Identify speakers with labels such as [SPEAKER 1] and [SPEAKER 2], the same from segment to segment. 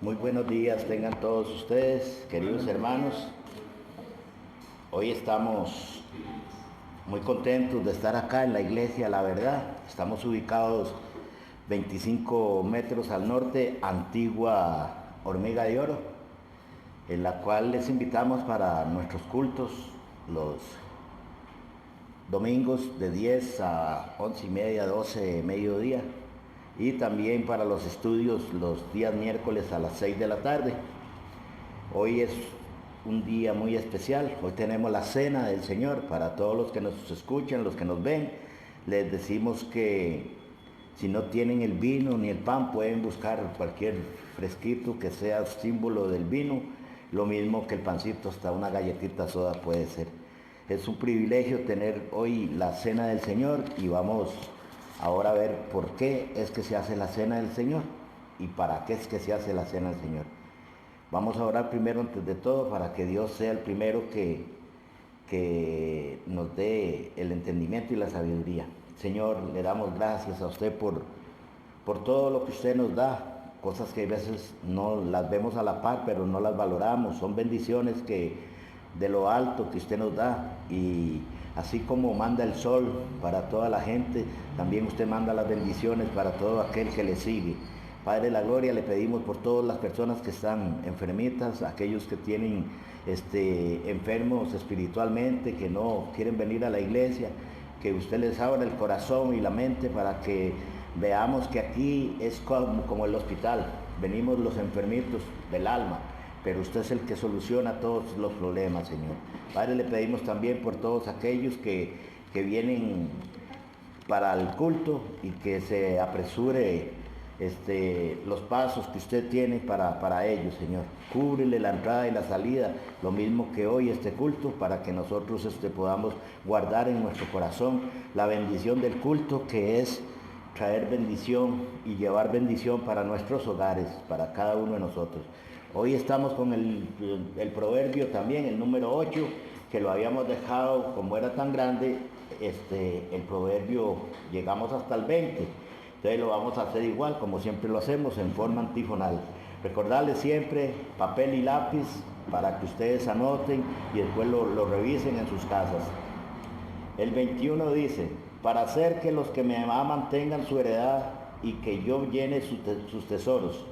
[SPEAKER 1] Muy buenos días tengan todos ustedes, queridos hermanos. Hoy estamos muy contentos de estar acá en la iglesia, la verdad. Estamos ubicados 25 metros al norte, antigua Hormiga de Oro, en la cual les invitamos para nuestros cultos los domingos de 10 a 11:30, 12, mediodía. Y también para los estudios los días miércoles a las 6 de la tarde. Hoy es un día muy especial. Hoy tenemos la cena del Señor. Para todos los que nos escuchan, los que nos ven, les decimos que si no tienen el vino ni el pan, pueden buscar cualquier fresquito que sea símbolo del vino, lo mismo que el pancito, hasta una galletita soda puede ser. Es un privilegio tener hoy la cena del Señor y vamos ahora a ver por qué es que se hace la cena del Señor y para qué es que se hace la cena del Señor. Vamos a orar primero antes de todo para que Dios sea el primero que nos dé el entendimiento y la sabiduría. Señor, le damos gracias a usted por todo lo que usted nos da, cosas que a veces no las vemos a la par, pero no las valoramos. Son bendiciones que de lo alto que usted nos da, y así como manda el sol para toda la gente, también usted manda las bendiciones para todo aquel que le sigue. Padre de la gloria, le pedimos por todas las personas que están enfermitas, aquellos que tienen enfermos espiritualmente, que no quieren venir a la iglesia, que usted les abra el corazón y la mente para que veamos que aquí es como el hospital. Venimos los enfermitos del alma, pero usted es el que soluciona todos los problemas, Señor. Padre, le pedimos también por todos aquellos que vienen para el culto y que se apresure los pasos que usted tiene para ellos, Señor. Cúbrele la entrada y la salida, lo mismo que hoy este culto, para que nosotros podamos guardar en nuestro corazón la bendición del culto, que es traer bendición y llevar bendición para nuestros hogares, para cada uno de nosotros. Hoy estamos con el proverbio también, el número 8, que lo habíamos dejado, como era tan grande, el proverbio llegamos hasta el 20. Entonces lo vamos a hacer igual, como siempre lo hacemos, en forma antifonal. Recordarles siempre papel y lápiz para que ustedes anoten y después lo revisen en sus casas. El 21 dice: para hacer que los que me aman tengan su heredad y que yo llene sus tesoros.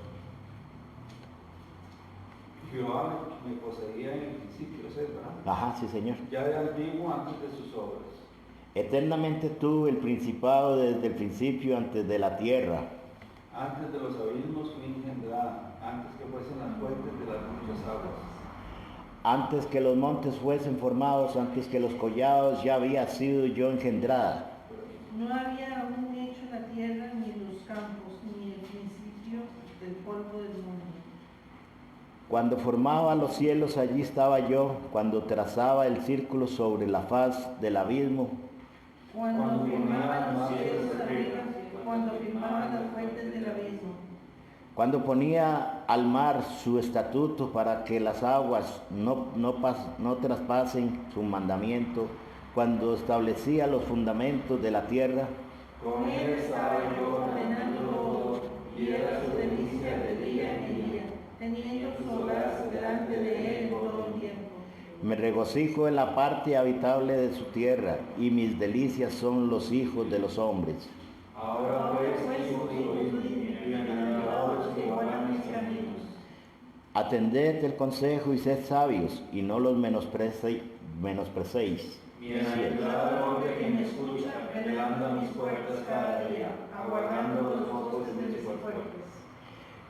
[SPEAKER 2] Jehová me poseía en el principio, ¿verdad?
[SPEAKER 1] Ajá, sí, Señor.
[SPEAKER 2] Ya de antiguo, antes de sus obras.
[SPEAKER 1] Eternamente tuve el principado desde el principio, antes de la tierra.
[SPEAKER 2] Antes de los abismos fui engendrada, antes que fuesen las fuentes de las muchas aguas.
[SPEAKER 1] Antes que los montes fuesen formados, antes que los collados, ya había sido yo engendrada.
[SPEAKER 3] No había aún hecho la tierra, ni los campos, ni el principio del polvo del mundo.
[SPEAKER 1] Cuando formaba los cielos, allí estaba yo. Cuando trazaba el círculo sobre la faz del abismo.
[SPEAKER 3] Cuando firmaba los cielos arriba, cuando firmaba las fuentes del abismo.
[SPEAKER 1] Cuando ponía al mar su estatuto para que las aguas no traspasen su mandamiento. Cuando establecía los fundamentos de la tierra.
[SPEAKER 3] Con él estaba yo ordenándolo, y era su delicia de día y día, teniendo sus obras delante de él todo el tiempo.
[SPEAKER 1] Me regocijo en la parte habitable de su tierra, y mis delicias son los hijos de los hombres.
[SPEAKER 2] Ahora pues, hijos, bienaventurados que guardan mis caminos.
[SPEAKER 1] Atended el consejo y sed sabios, y no los menospreciéis.
[SPEAKER 2] Bienaventurado el hombre que me escucha, velando a mis puertas cada día, aguardando los votos de mis fuertes.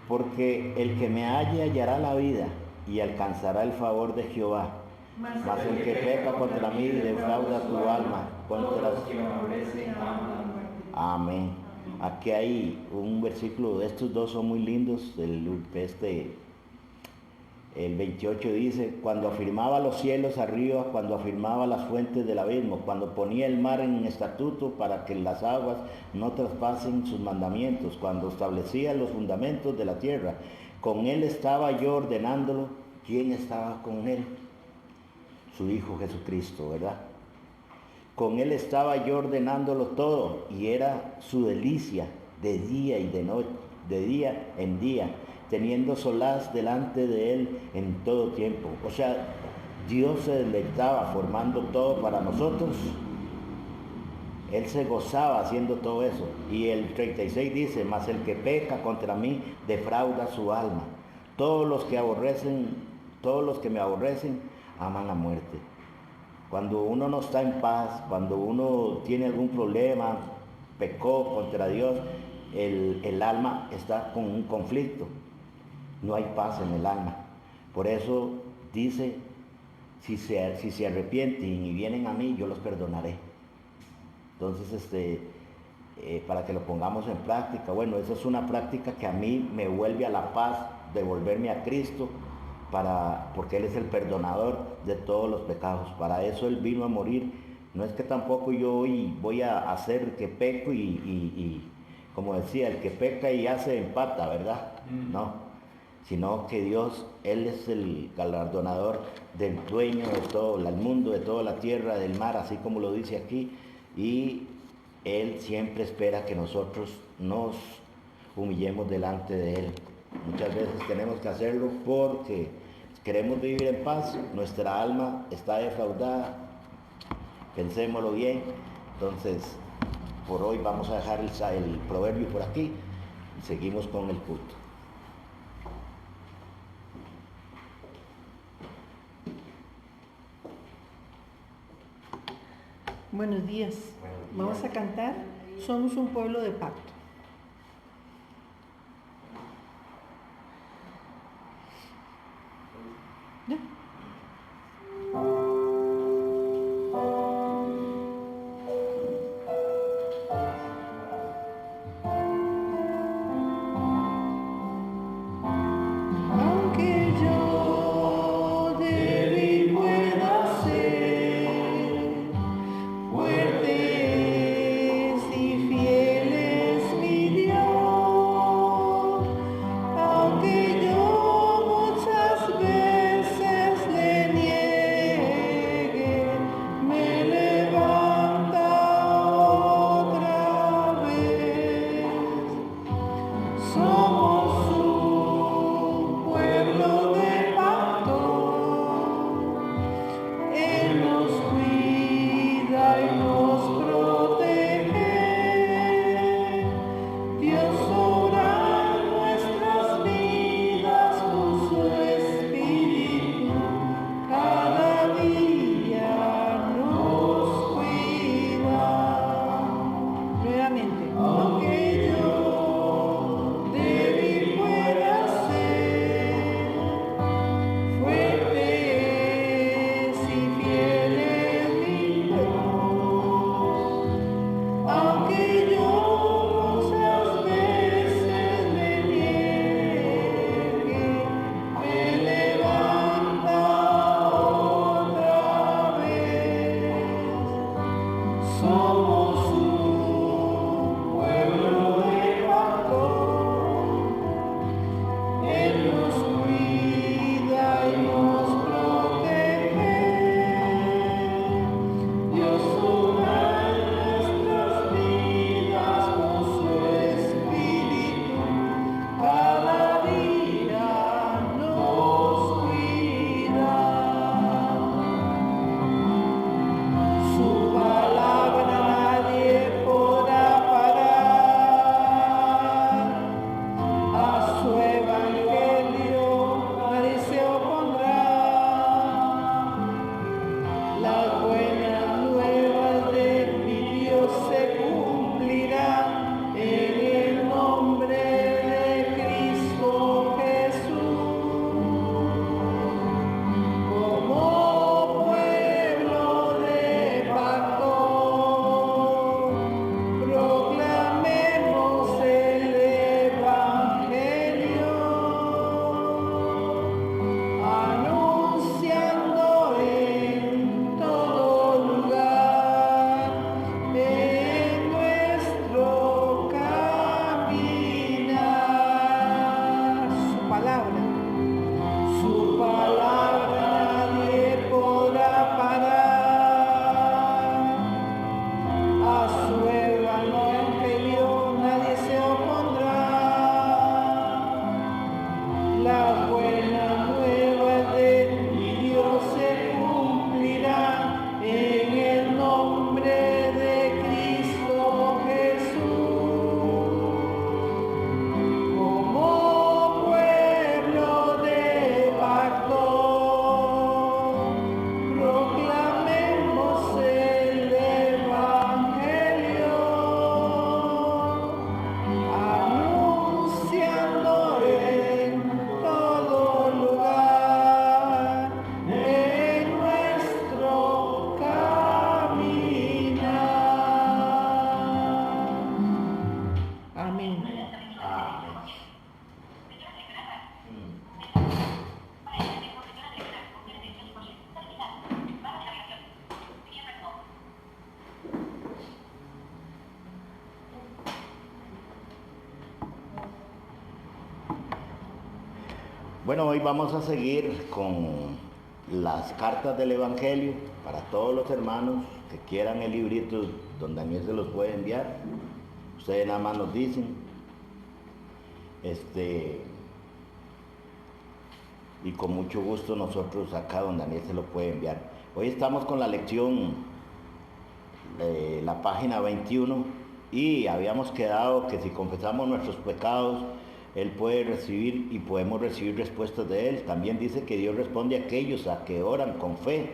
[SPEAKER 1] Porque el que me halle hallará la vida, y alcanzará el favor de Jehová. Mas el que peca contra mí defrauda tu alma.
[SPEAKER 2] Los que me aborrecen aman la muerte.
[SPEAKER 1] Amén. Aquí hay un versículo, estos dos son muy lindos. El 28 dice: cuando afirmaba los cielos arriba, cuando afirmaba las fuentes del abismo, cuando ponía el mar en estatuto para que las aguas no traspasen sus mandamientos, cuando establecía los fundamentos de la tierra, con él estaba yo ordenándolo. ¿Quién estaba con él? Su Hijo Jesucristo, ¿verdad? Con él estaba yo ordenándolo todo y era su delicia de día y de noche, de día en día, teniendo solaz delante de él en todo tiempo. O sea, Dios se deleitaba formando todo para nosotros. Él se gozaba haciendo todo eso. Y el 36 dice, mas el que peca contra mí defrauda su alma. Todos los que me aborrecen, aman la muerte. Cuando uno no está en paz, cuando uno tiene algún problema, pecó contra Dios, el alma está con un conflicto. No hay paz en el alma. Por eso dice, si se arrepienten y vienen a mí, yo los perdonaré. Entonces, para que lo pongamos en práctica, bueno, esa es una práctica que a mí me vuelve a la paz, devolverme a Cristo, porque Él es el perdonador de todos los pecados. Para eso Él vino a morir. No es que tampoco yo hoy voy a hacer que peco y como decía, el que peca y hace empata, ¿verdad? No, sino que Dios, Él es el galardonador del dueño de todo el mundo, de toda la tierra, del mar, así como lo dice aquí, y Él siempre espera que nosotros nos humillemos delante de Él. Muchas veces tenemos que hacerlo porque queremos vivir en paz, nuestra alma está defraudada, pensémoslo bien. Entonces, por hoy vamos a dejar el proverbio por aquí y seguimos con el culto.
[SPEAKER 3] Buenos días. Vamos a cantar Somos un pueblo de pacto. ¿Ya? Aunque yo débil pueda ser, fuertes y fieles
[SPEAKER 1] Bueno, hoy vamos a seguir con las cartas del Evangelio para todos los hermanos que quieran el librito, don Daniel se los puede enviar. Ustedes nada más nos dicen. Y con mucho gusto nosotros acá, don Daniel se lo puede enviar. Hoy estamos con la lección de la página 21 y habíamos quedado que si confesamos nuestros pecados, Él puede recibir y podemos recibir respuestas de Él. También dice que Dios responde a aquellos a que oran con fe.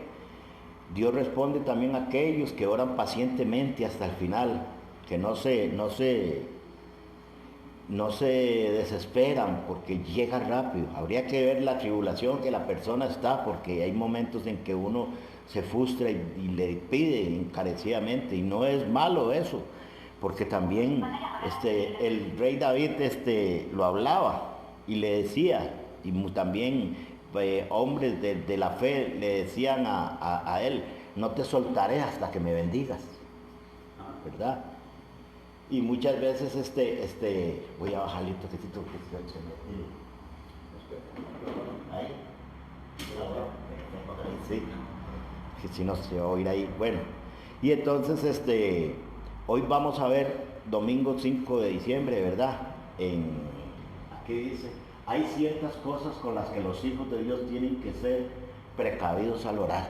[SPEAKER 1] Dios responde también a aquellos que oran pacientemente hasta el final, que no se desesperan porque llega rápido. Habría que ver la tribulación que la persona está, porque hay momentos en que uno se frustra y le pide encarecidamente, y no es malo eso, porque también el rey David lo hablaba y le decía, y también hombres de la fe le decían a él: no te soltaré hasta que me bendigas, ¿verdad? Y muchas veces voy a bajarle un toquecito ahí. Sí, que si no se va a oír ahí. Bueno, y entonces hoy vamos a ver domingo 5 de diciembre, ¿verdad? Aquí dice: hay ciertas cosas con las que los hijos de Dios tienen que ser precavidos al orar.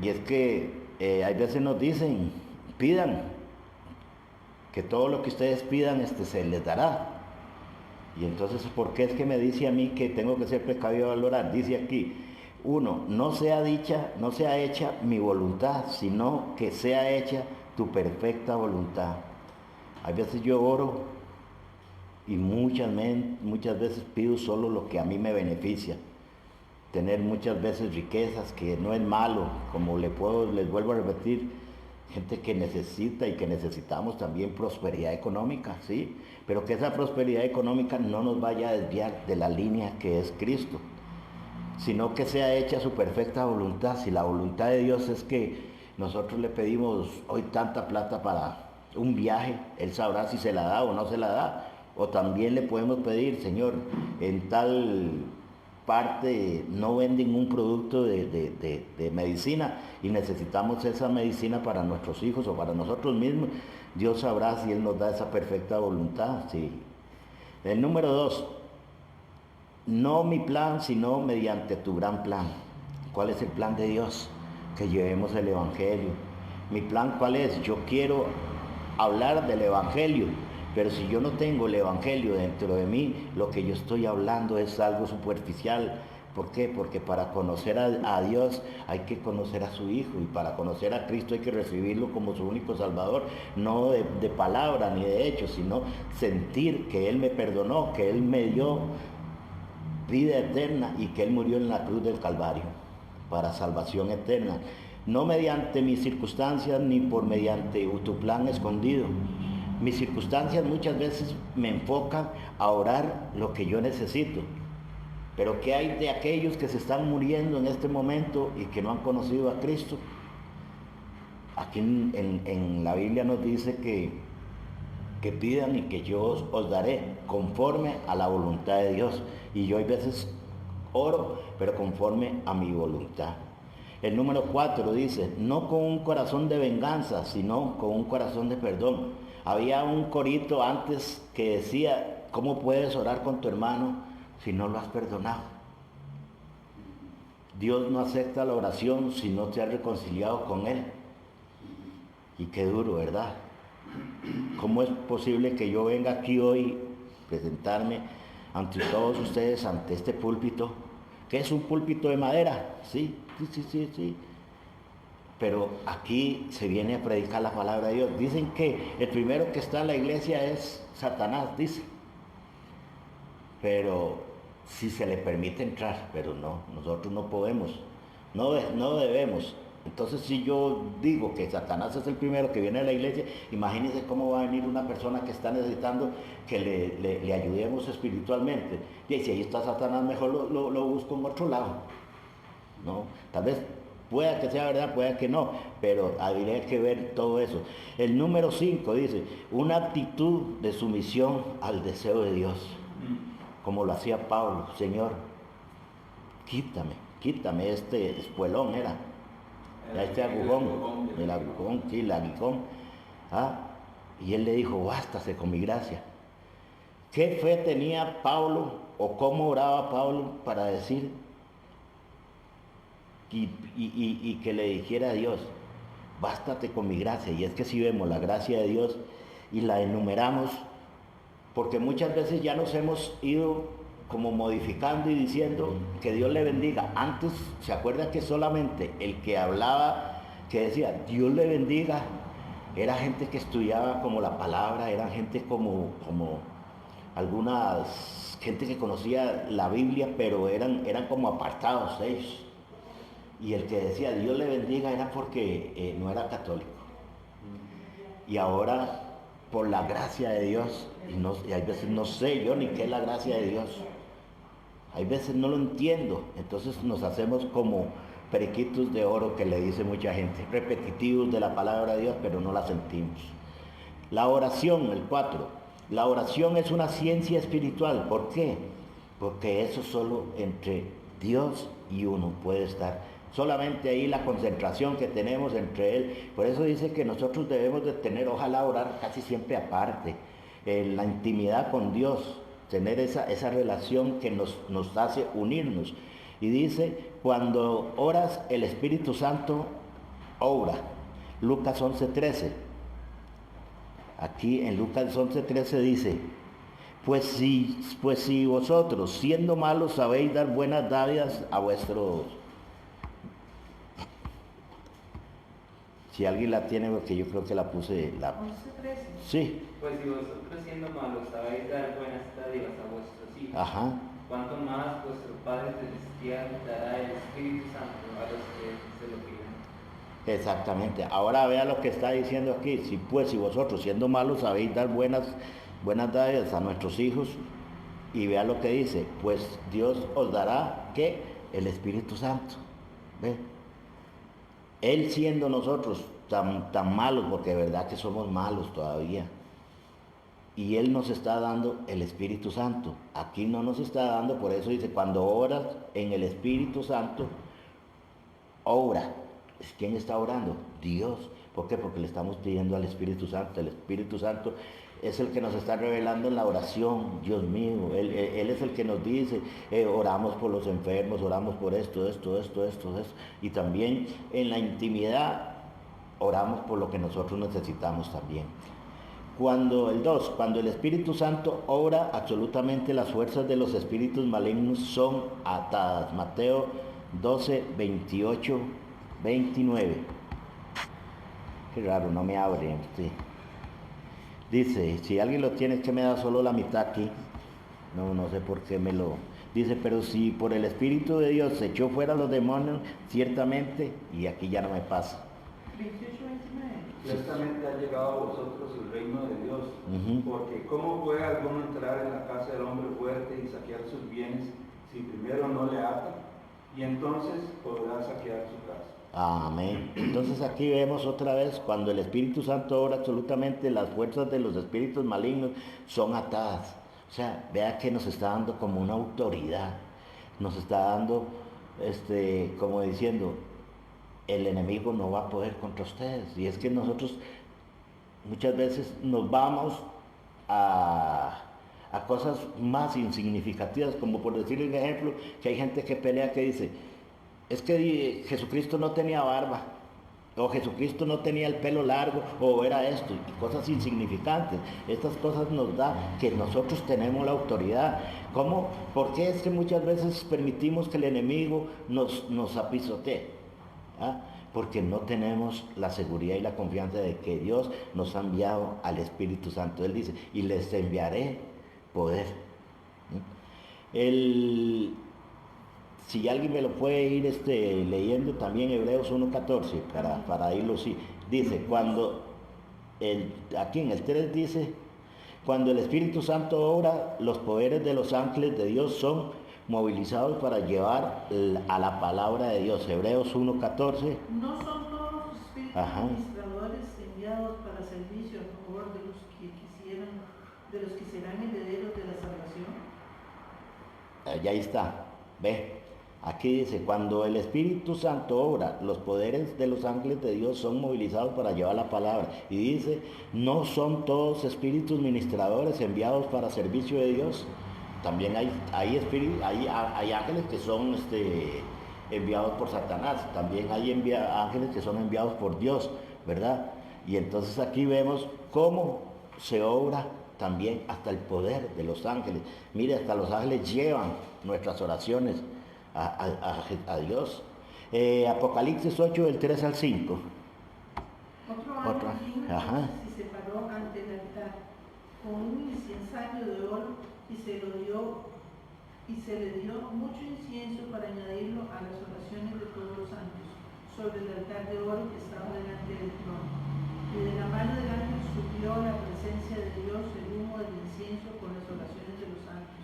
[SPEAKER 1] Y es que hay veces nos dicen: pidan, que todo lo que ustedes pidan se les dará. Y entonces, ¿por qué es que me dice a mí que tengo que ser precavido al orar? Dice aquí: 1, no sea hecha mi voluntad, sino que sea hecha tu perfecta voluntad. Hay veces yo oro y muchas veces pido solo lo que a mí me beneficia. Tener muchas veces riquezas, que no es malo, como les vuelvo a repetir, gente que necesita y que necesitamos también prosperidad económica, sí, pero que esa prosperidad económica no nos vaya a desviar de la línea que es Cristo, sino que sea hecha su perfecta voluntad. Si la voluntad de Dios es que nosotros le pedimos hoy tanta plata para un viaje, Él sabrá si se la da o no se la da. O también le podemos pedir: Señor, en tal parte no venden un producto de medicina y necesitamos esa medicina para nuestros hijos o para nosotros mismos. Dios sabrá si Él nos da esa perfecta voluntad, sí. El número 2, no mi plan, sino mediante tu gran plan. ¿Cuál es el plan de Dios? Que llevemos el Evangelio. ¿Mi plan cuál es? Yo quiero hablar del Evangelio, pero si yo no tengo el Evangelio dentro de mí, lo que yo estoy hablando es algo superficial. ¿Por qué? Porque para conocer a Dios hay que conocer a su Hijo, y para conocer a Cristo hay que recibirlo como su único Salvador, no de palabra ni de hecho, sino sentir que Él me perdonó, que Él me dio vida eterna y que Él murió en la cruz del Calvario para salvación eterna. No mediante mis circunstancias ni por mediante tu plan escondido. Mis circunstancias muchas veces me enfocan a orar lo que yo necesito. Pero ¿qué hay de aquellos que se están muriendo en este momento y que no han conocido a Cristo? Aquí en la Biblia nos dice que pidan y que yo os daré conforme a la voluntad de Dios. Y yo a veces oro, pero conforme a mi voluntad. El número 4 dice: no con un corazón de venganza, sino con un corazón de perdón. Había un corito antes que decía: ¿cómo puedes orar con tu hermano si no lo has perdonado? Dios no acepta la oración si no te has reconciliado con Él. Y qué duro, ¿verdad? ¿Cómo es posible que yo venga aquí hoy, presentarme ante todos ustedes, ante este púlpito, que es un púlpito de madera? Sí. Pero aquí se viene a predicar la palabra de Dios. Dicen que el primero que está en la iglesia es Satanás, dice. Pero si se le permite entrar, pero no, nosotros no podemos, no debemos. Entonces, si yo digo que Satanás es el primero que viene a la iglesia, imagínense cómo va a venir una persona que está necesitando que le ayudemos espiritualmente. Y si ahí está Satanás, mejor lo busco en otro lado, ¿no? Tal vez pueda que sea verdad, pueda que no, pero habría que ver todo eso. El número 5 dice: una actitud de sumisión al deseo de Dios. como lo hacía Pablo: Señor, quítame este espuelón, este agujón, el agujón, sí, el aguijón. Y él le dijo: bástase con mi gracia. ¿Qué fe tenía Pablo o cómo oraba Pablo para decir y que le dijera a Dios: bástate con mi gracia? Y es que si vemos la gracia de Dios y la enumeramos, porque muchas veces ya nos hemos ido como modificando y diciendo que Dios le bendiga. Antes, ¿se acuerda que solamente el que hablaba, que decía Dios le bendiga, era gente que estudiaba como la palabra, era gente como algunas gente que conocía la Biblia, pero eran como apartados ellos? Y el que decía Dios le bendiga era porque no era católico. Y ahora, por la gracia de Dios, y hay veces no sé yo ni qué es la gracia de Dios, hay veces no lo entiendo, entonces nos hacemos como periquitos de oro, que le dice mucha gente, repetitivos de la palabra de Dios, pero no la sentimos. La oración, el 4. La oración es una ciencia espiritual. ¿Por qué? Porque eso solo entre Dios y uno puede estar. Solamente ahí la concentración que tenemos entre Él. Por eso dice que nosotros debemos de tener, ojalá orar casi siempre aparte, la intimidad con Dios, tener esa relación que nos hace unirnos. Y dice: cuando oras, el Espíritu Santo obra. Lucas 11:13. Aquí en Lucas 11:13 dice: pues si vosotros, siendo malos, sabéis dar buenas dádivas a vuestros... Si alguien la tiene, porque yo creo que la puse...
[SPEAKER 3] 11:13.
[SPEAKER 1] Sí.
[SPEAKER 2] Pues si vosotros, siendo malos, sabéis dar buenas dádivas a vuestros hijos,
[SPEAKER 1] Ajá.
[SPEAKER 2] ¿cuánto más vuestro Padre Celestial dará el Espíritu Santo a los que se lo pidan?
[SPEAKER 1] Exactamente. Ahora vea lo que está diciendo aquí: si vosotros, siendo malos, sabéis dar buenas dádivas a nuestros hijos, y vea lo que dice: pues Dios os dará, ¿qué? El Espíritu Santo. ¿Ve? Él, siendo nosotros tan malos, porque de verdad que somos malos todavía, y Él nos está dando el Espíritu Santo. Aquí no nos está dando, por eso dice: cuando oras en el Espíritu Santo, obra. ¿Quién está orando? Dios. ¿Por qué? Porque le estamos pidiendo al Espíritu Santo. El Espíritu Santo es el que nos está revelando en la oración. Dios mío, Él es el que nos dice: oramos por los enfermos, oramos por esto. Y también en la intimidad oramos por lo que nosotros necesitamos también. Cuando el Espíritu Santo obra, absolutamente las fuerzas de los espíritus malignos son atadas. Mateo 12:28-29. Qué raro, no me abre. Dice, si alguien lo tiene, es que me da solo la mitad aquí. No sé por qué me lo... Dice: pero si por el Espíritu de Dios se echó fuera los demonios, ciertamente, y aquí ya no me pasa.
[SPEAKER 3] 28:29.
[SPEAKER 2] Ciertamente ha llegado a vosotros el reino de Dios, porque ¿cómo puede alguno entrar en la casa del hombre fuerte y saquear sus bienes si primero no le ata? Y entonces podrá saquear su casa.
[SPEAKER 1] Amén. Entonces aquí vemos otra vez: cuando el Espíritu Santo obra, absolutamente las fuerzas de los espíritus malignos son atadas. O sea, vea que nos está dando como una autoridad, nos está dando, como diciendo: el enemigo no va a poder contra ustedes. Y es que nosotros muchas veces nos vamos a cosas más insignificativas, como por decirle un ejemplo, que hay gente que pelea, que dice: es que Jesucristo no tenía barba, o Jesucristo no tenía el pelo largo, o era esto, y cosas insignificantes. Estas cosas nos da que nosotros tenemos la autoridad. ¿Cómo? ¿Por qué es que muchas veces permitimos que el enemigo nos apisotee? Porque no tenemos la seguridad y la confianza de que Dios nos ha enviado al Espíritu Santo. Él dice: y les enviaré poder. Si alguien me lo puede ir leyendo también, Hebreos 1:14, para irlo así. Dice, aquí en el 3 dice: cuando el Espíritu Santo obra, los poderes de los ángeles de Dios son movilizados para llevar a la palabra de Dios. Hebreos 1:14.
[SPEAKER 3] ¿No son todos los espíritus administradores enviados para servicio a favor de los que serán herederos de la salvación?
[SPEAKER 1] ya está, ve. Aquí dice, cuando el Espíritu Santo obra, los poderes de los ángeles de Dios son movilizados para llevar la palabra. Y dice, no son todos espíritus ministradores enviados para servicio de Dios. También hay ángeles que son enviados por Satanás. También hay ángeles que son enviados por Dios, ¿verdad? Y entonces aquí vemos cómo se obra también hasta el poder de los ángeles. Mire, hasta los ángeles llevan nuestras oraciones a Dios. Apocalipsis 8, del 3 al 5.
[SPEAKER 3] Otro ángel vino y se paró ante el altar con un incensario de oro y se le dio mucho incienso para añadirlo a las oraciones de todos los santos sobre el altar de oro que estaba delante del trono. Y de la mano del ángel subió la presencia de Dios el humo del incienso con las oraciones de los santos.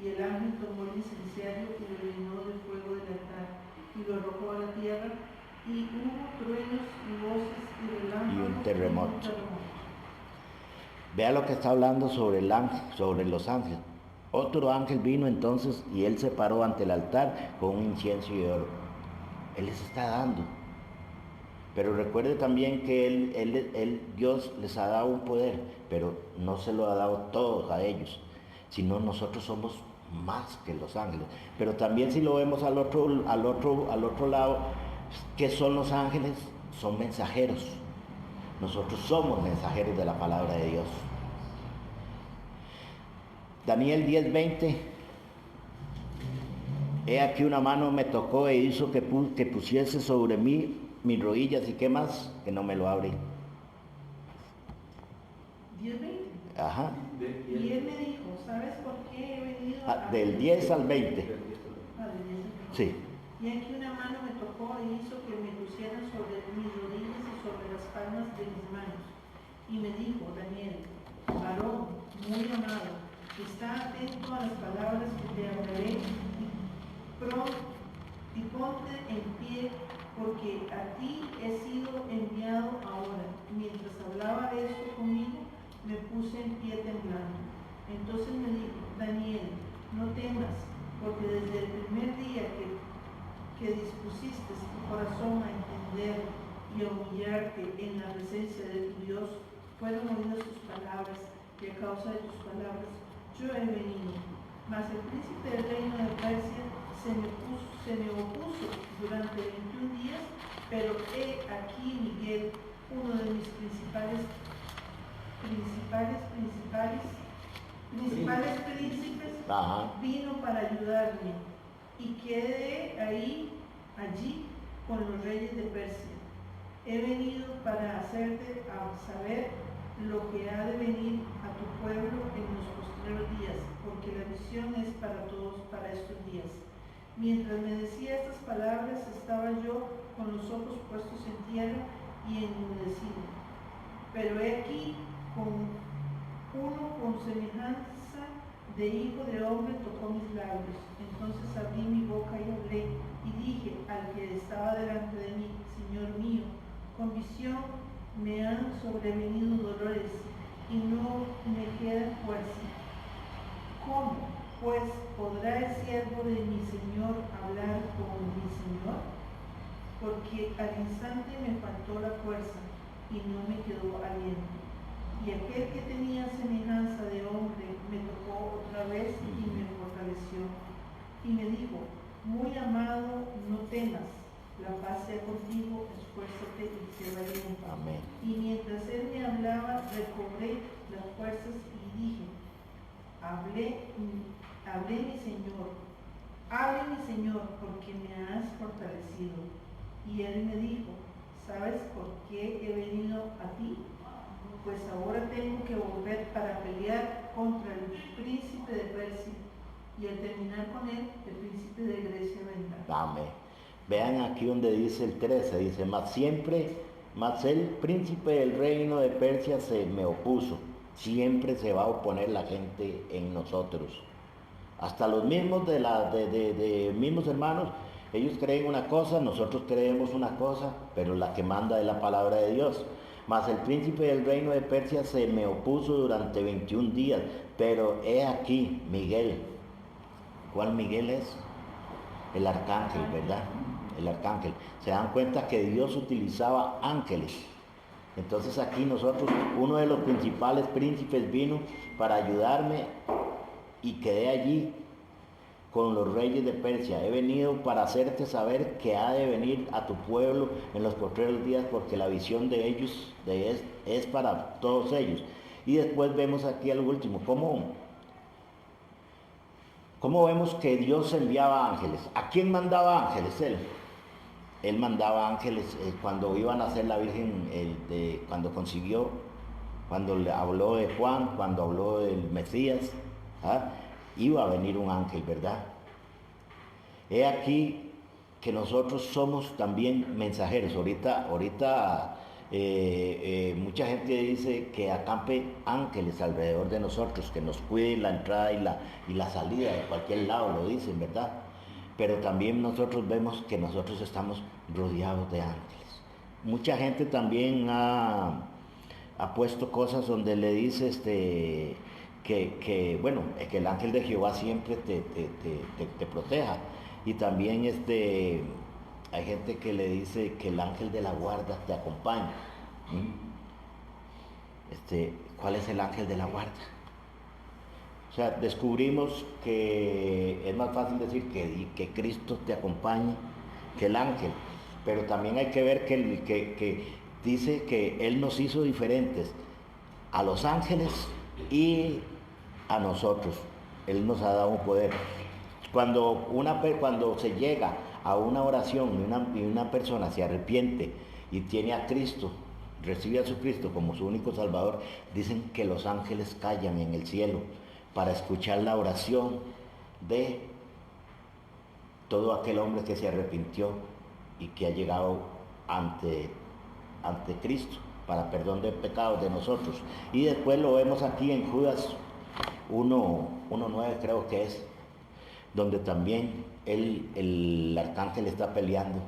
[SPEAKER 3] Y el ángel tomó el incenciario y lo llenó del fuego del altar y lo arrojó a la tierra, y hubo truenos y voces y relámpagos
[SPEAKER 1] Y un terremoto. Vea lo que está hablando sobre el ángel, sobre los ángeles. Otro ángel vino entonces y él se paró ante el altar con un incienso de oro. Él les está dando. Pero recuerde también que Dios les ha dado un poder, pero no se lo ha dado todos a ellos, sino nosotros somos más que los ángeles. Pero también si lo vemos al otro lado, ¿qué son los ángeles? Son mensajeros. Nosotros somos mensajeros de la palabra de Dios. Daniel 10:20. He aquí una mano me tocó e hizo que pusiese sobre mí mis rodillas, y qué más, que no me lo abre.
[SPEAKER 3] 10:20.
[SPEAKER 1] Ajá.
[SPEAKER 3] Y él me dijo, ¿sabes por qué he venido
[SPEAKER 1] Del 10 al 20.
[SPEAKER 3] Del 10 al 20.
[SPEAKER 1] Sí.
[SPEAKER 3] Y aquí una mano me tocó e hizo que me pusieran sobre mis rodillas y sobre las palmas de mis manos. Y me dijo, Daniel, varón muy amado, está atento a las palabras que te hablaré y ponte en pie, porque a ti he sido enviado ahora. Mientras hablaba esto conmigo, me puse en pie temblando. Entonces me dijo, Daniel, no temas, porque desde el primer día que dispusiste tu corazón a entender y a humillarte en la presencia de tu Dios, fueron oídas tus palabras, y a causa de tus palabras yo he venido. Mas el príncipe del reino de Persia se me opuso durante 21 días, pero he aquí Miguel, uno de mis principales príncipes, vino para ayudarme, y quedé allí con los reyes de Persia. He venido para hacerte saber lo que ha de venir a tu pueblo en los postreros días, porque la visión es para todos para estos días. Mientras me decía estas palabras, estaba yo con los ojos puestos en tierra y enmudecido. Pero he aquí, uno con semejanza de hijo de hombre tocó mis labios. Entonces abrí mi boca y hablé, y dije al que estaba delante de mí, Señor mío, con visión me han sobrevenido dolores, y no me queda fuerza. ¿Cómo, pues, podrá el siervo de mi Señor hablar como mi Señor? Porque al instante me faltó la fuerza, y no me quedó aliento. Y aquel que tenía semejanza de hombre me tocó otra vez y me fortaleció. Y me dijo, muy amado, no temas, la paz sea contigo, esfuérzate y sé valiente.
[SPEAKER 1] Amén.
[SPEAKER 3] Y mientras él me hablaba, recobré las fuerzas y dije, hable mi Señor, porque me has fortalecido. Y él me dijo, ¿sabes por qué he venido a ti? Pues ahora tengo que volver para pelear contra el príncipe de Persia, y al terminar con él, el príncipe de Grecia vendrá.
[SPEAKER 1] Amén. Vean aquí donde dice el 13, dice, mas el príncipe del reino de Persia se me opuso. Siempre se va a oponer la gente en nosotros. Hasta los mismos mismos hermanos, ellos creen una cosa, nosotros creemos una cosa, pero la que manda es la palabra de Dios. Mas el príncipe del reino de Persia se me opuso durante 21 días, pero he aquí Miguel, ¿Cuál Miguel es? El arcángel, ¿verdad? El arcángel. Se dan cuenta que Dios utilizaba ángeles. Entonces aquí nosotros, uno de los principales príncipes vino para ayudarme y quedé allí con los reyes de Persia. He venido para hacerte saber que ha de venir a tu pueblo en los postreros días, porque la visión de ellos es para todos ellos. Y después vemos aquí al último, ¿cómo vemos que Dios enviaba ángeles? ¿A quién mandaba ángeles él? Él mandaba ángeles cuando iba a nacer la Virgen, cuando concibió, cuando le habló de Juan, cuando habló del Mesías, iba a venir un ángel, ¿verdad? He aquí que nosotros somos también mensajeros. Ahorita mucha gente dice que acampe ángeles alrededor de nosotros, que nos cuiden la entrada y la salida de cualquier lado, lo dicen, ¿verdad? Pero también nosotros vemos que nosotros estamos rodeados de ángeles. Mucha gente también ha puesto cosas donde le dice que el ángel de Jehová siempre te proteja. Y también hay gente que le dice que el ángel de la guarda te acompaña. ¿Cuál es el ángel de la guarda? O sea, descubrimos que es más fácil decir que Cristo te acompañe que el ángel, pero también hay que ver que dice que Él nos hizo diferentes a los ángeles y a nosotros. Él nos ha dado un poder. Cuando se llega a una oración y una persona se arrepiente y tiene a Cristo, recibe a su Cristo como su único Salvador, dicen que los ángeles callan en el cielo para escuchar la oración de todo aquel hombre que se arrepintió y que ha llegado ante Cristo para perdón de pecados de nosotros. Y después lo vemos aquí en Judas 1:9 creo que es, donde también el arcángel está peleando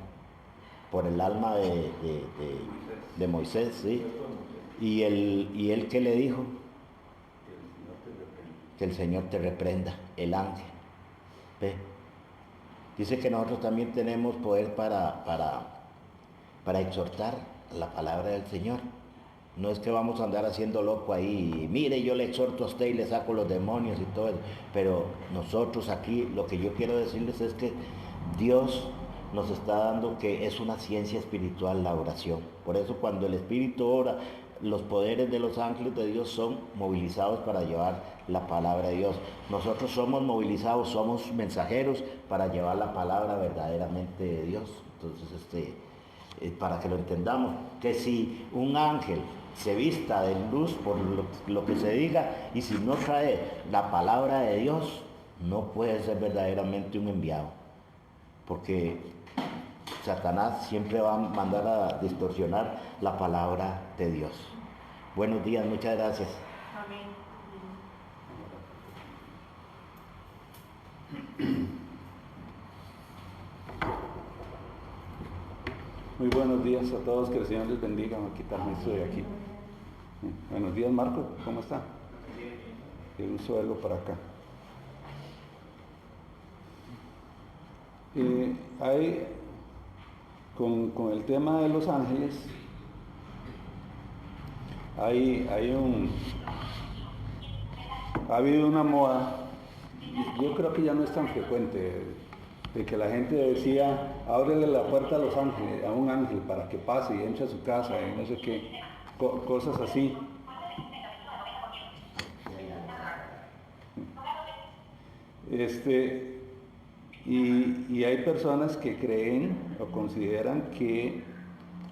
[SPEAKER 1] por el alma de Moisés, ¿sí? Y él ¿qué le dijo? Que el Señor te reprenda, el ángel. ¿Ve? Dice que nosotros también tenemos poder para exhortar la palabra del Señor. No es que vamos a andar haciendo loco ahí, mire, yo le exhorto a usted y le saco los demonios y todo eso. Pero nosotros aquí, lo que yo quiero decirles es que Dios nos está dando que es una ciencia espiritual la oración. Por eso cuando el Espíritu ora, los poderes de los ángeles de Dios son movilizados para llevar la palabra de Dios. Nosotros somos movilizados, somos mensajeros para llevar la palabra verdaderamente de Dios. Entonces, para que lo entendamos, que si un ángel se vista de luz por lo que se diga, y si no trae la palabra de Dios, no puede ser verdaderamente un enviado, porque Satanás siempre va a mandar a distorsionar la palabra de Dios. Buenos días, muchas gracias.
[SPEAKER 3] Amén.
[SPEAKER 2] Muy buenos días a todos, que el Señor les bendiga. Voy a quitarme esto de aquí. Buenos días, Marco, ¿cómo está? Yo uso algo para acá. Con el tema de los ángeles, ha habido una moda, yo creo que ya no es tan frecuente, de que la gente decía, ábrele la puerta a los ángeles, a un ángel para que pase y entre a su casa y no sé qué, cosas así. Y hay personas que creen o consideran que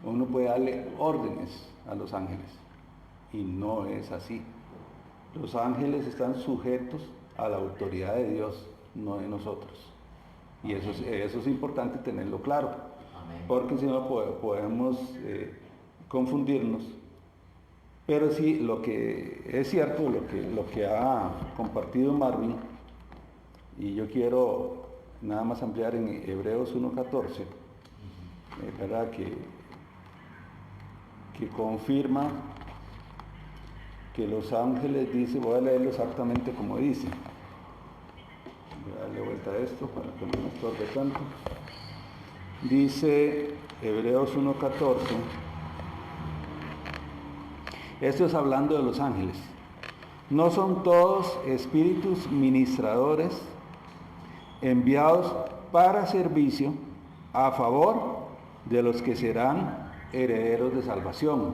[SPEAKER 2] uno puede darle órdenes a los ángeles, y no es así. Los ángeles están sujetos a la autoridad de Dios, no de nosotros. Y eso es importante tenerlo claro. Amén. Porque si no podemos confundirnos. Pero sí, lo que es cierto, lo que ha compartido Marvin, y yo quiero nada más ampliar en Hebreos 1:14, ¿verdad? Que confirma que los ángeles, dice, voy a leerlo exactamente como dice. Voy a darle vuelta a esto para que no me estorbe tanto. Dice Hebreos 1:14. Esto es hablando de los ángeles. ¿No son todos espíritus ministradores enviados para servicio a favor de los que serán herederos de salvación?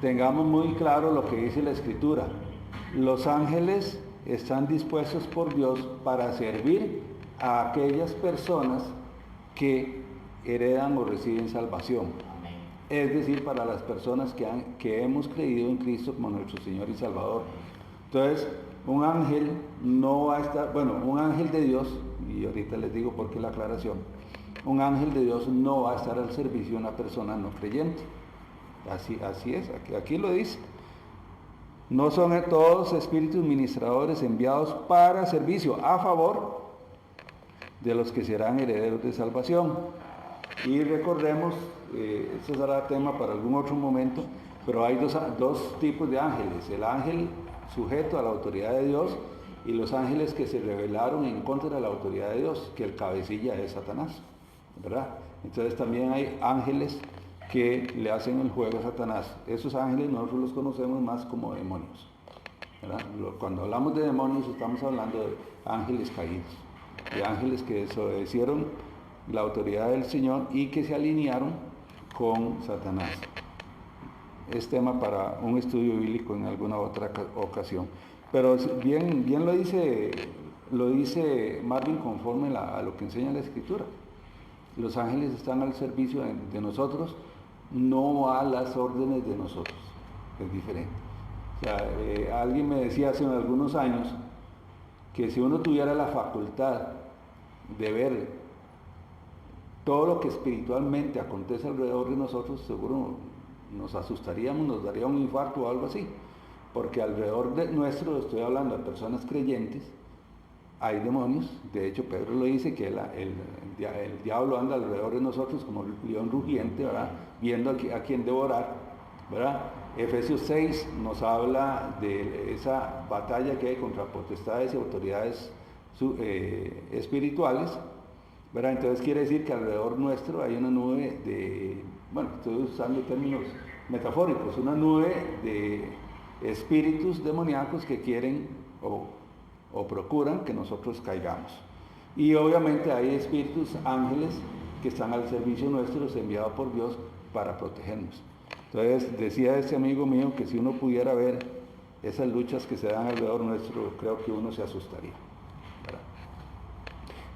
[SPEAKER 2] Tengamos muy claro lo que dice la Escritura. Los ángeles están dispuestos por Dios para servir a aquellas personas que heredan o reciben salvación. Es decir, para las personas que hemos creído en Cristo como nuestro Señor y Salvador. Entonces, un ángel no va a estar, un ángel de Dios, y ahorita les digo por qué la aclaración, un ángel de Dios no va a estar al servicio de una persona no creyente. Así es, aquí lo dice. No son todos espíritus ministradores enviados para servicio a favor de los que serán herederos de salvación. Y recordemos, esto será tema para algún otro momento, pero hay dos tipos de ángeles: el ángel sujeto a la autoridad de Dios y los ángeles que se rebelaron en contra de la autoridad de Dios, que el cabecilla es Satanás, ¿verdad? Entonces también hay ángeles que le hacen el juego a Satanás. Esos ángeles nosotros los conocemos más como demonios, ¿verdad? Cuando hablamos de demonios estamos hablando de ángeles caídos, de ángeles que desobedecieron la autoridad del Señor y que se alinearon con Satanás. Es tema para un estudio bíblico en alguna otra ocasión. Pero bien lo dice Marvin conforme a lo que enseña la Escritura. Los ángeles están al servicio de nosotros, no a las órdenes de nosotros. Es diferente. O sea, alguien me decía hace algunos años que si uno tuviera la facultad de ver todo lo que espiritualmente acontece alrededor de nosotros, seguro nos asustaríamos, nos daría un infarto o algo así, porque alrededor de nuestro, estoy hablando de personas creyentes, hay demonios. De hecho, Pedro lo dice, que el diablo anda alrededor de nosotros como un león rugiente, ¿verdad? Viendo a quién devorar, ¿verdad? Efesios 6 nos habla de esa batalla que hay contra potestades y autoridades espirituales, ¿verdad? Entonces quiere decir que alrededor nuestro hay una nube de, estoy usando términos metafóricos, una nube de espíritus demoníacos que quieren o procuran que nosotros caigamos. Y obviamente hay espíritus ángeles que están al servicio nuestro, enviados por Dios para protegernos. Entonces decía este amigo mío que si uno pudiera ver esas luchas que se dan alrededor nuestro, creo que uno se asustaría, ¿verdad?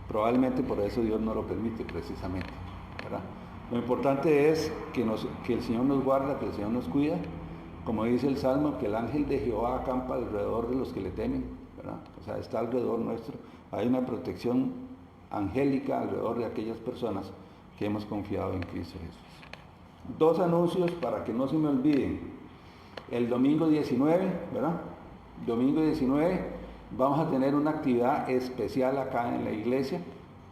[SPEAKER 2] Probablemente por eso Dios no lo permite precisamente, ¿verdad? Lo importante es que el Señor nos guarda, que el Señor nos cuida, como dice el Salmo, que el ángel de Jehová acampa alrededor de los que le temen, ¿verdad? O sea, está alrededor nuestro. Hay una protección angélica alrededor de aquellas personas que hemos confiado en Cristo Jesús. Dos anuncios para que no se me olviden. El domingo 19, ¿verdad? Domingo 19 vamos a tener una actividad especial acá en la iglesia,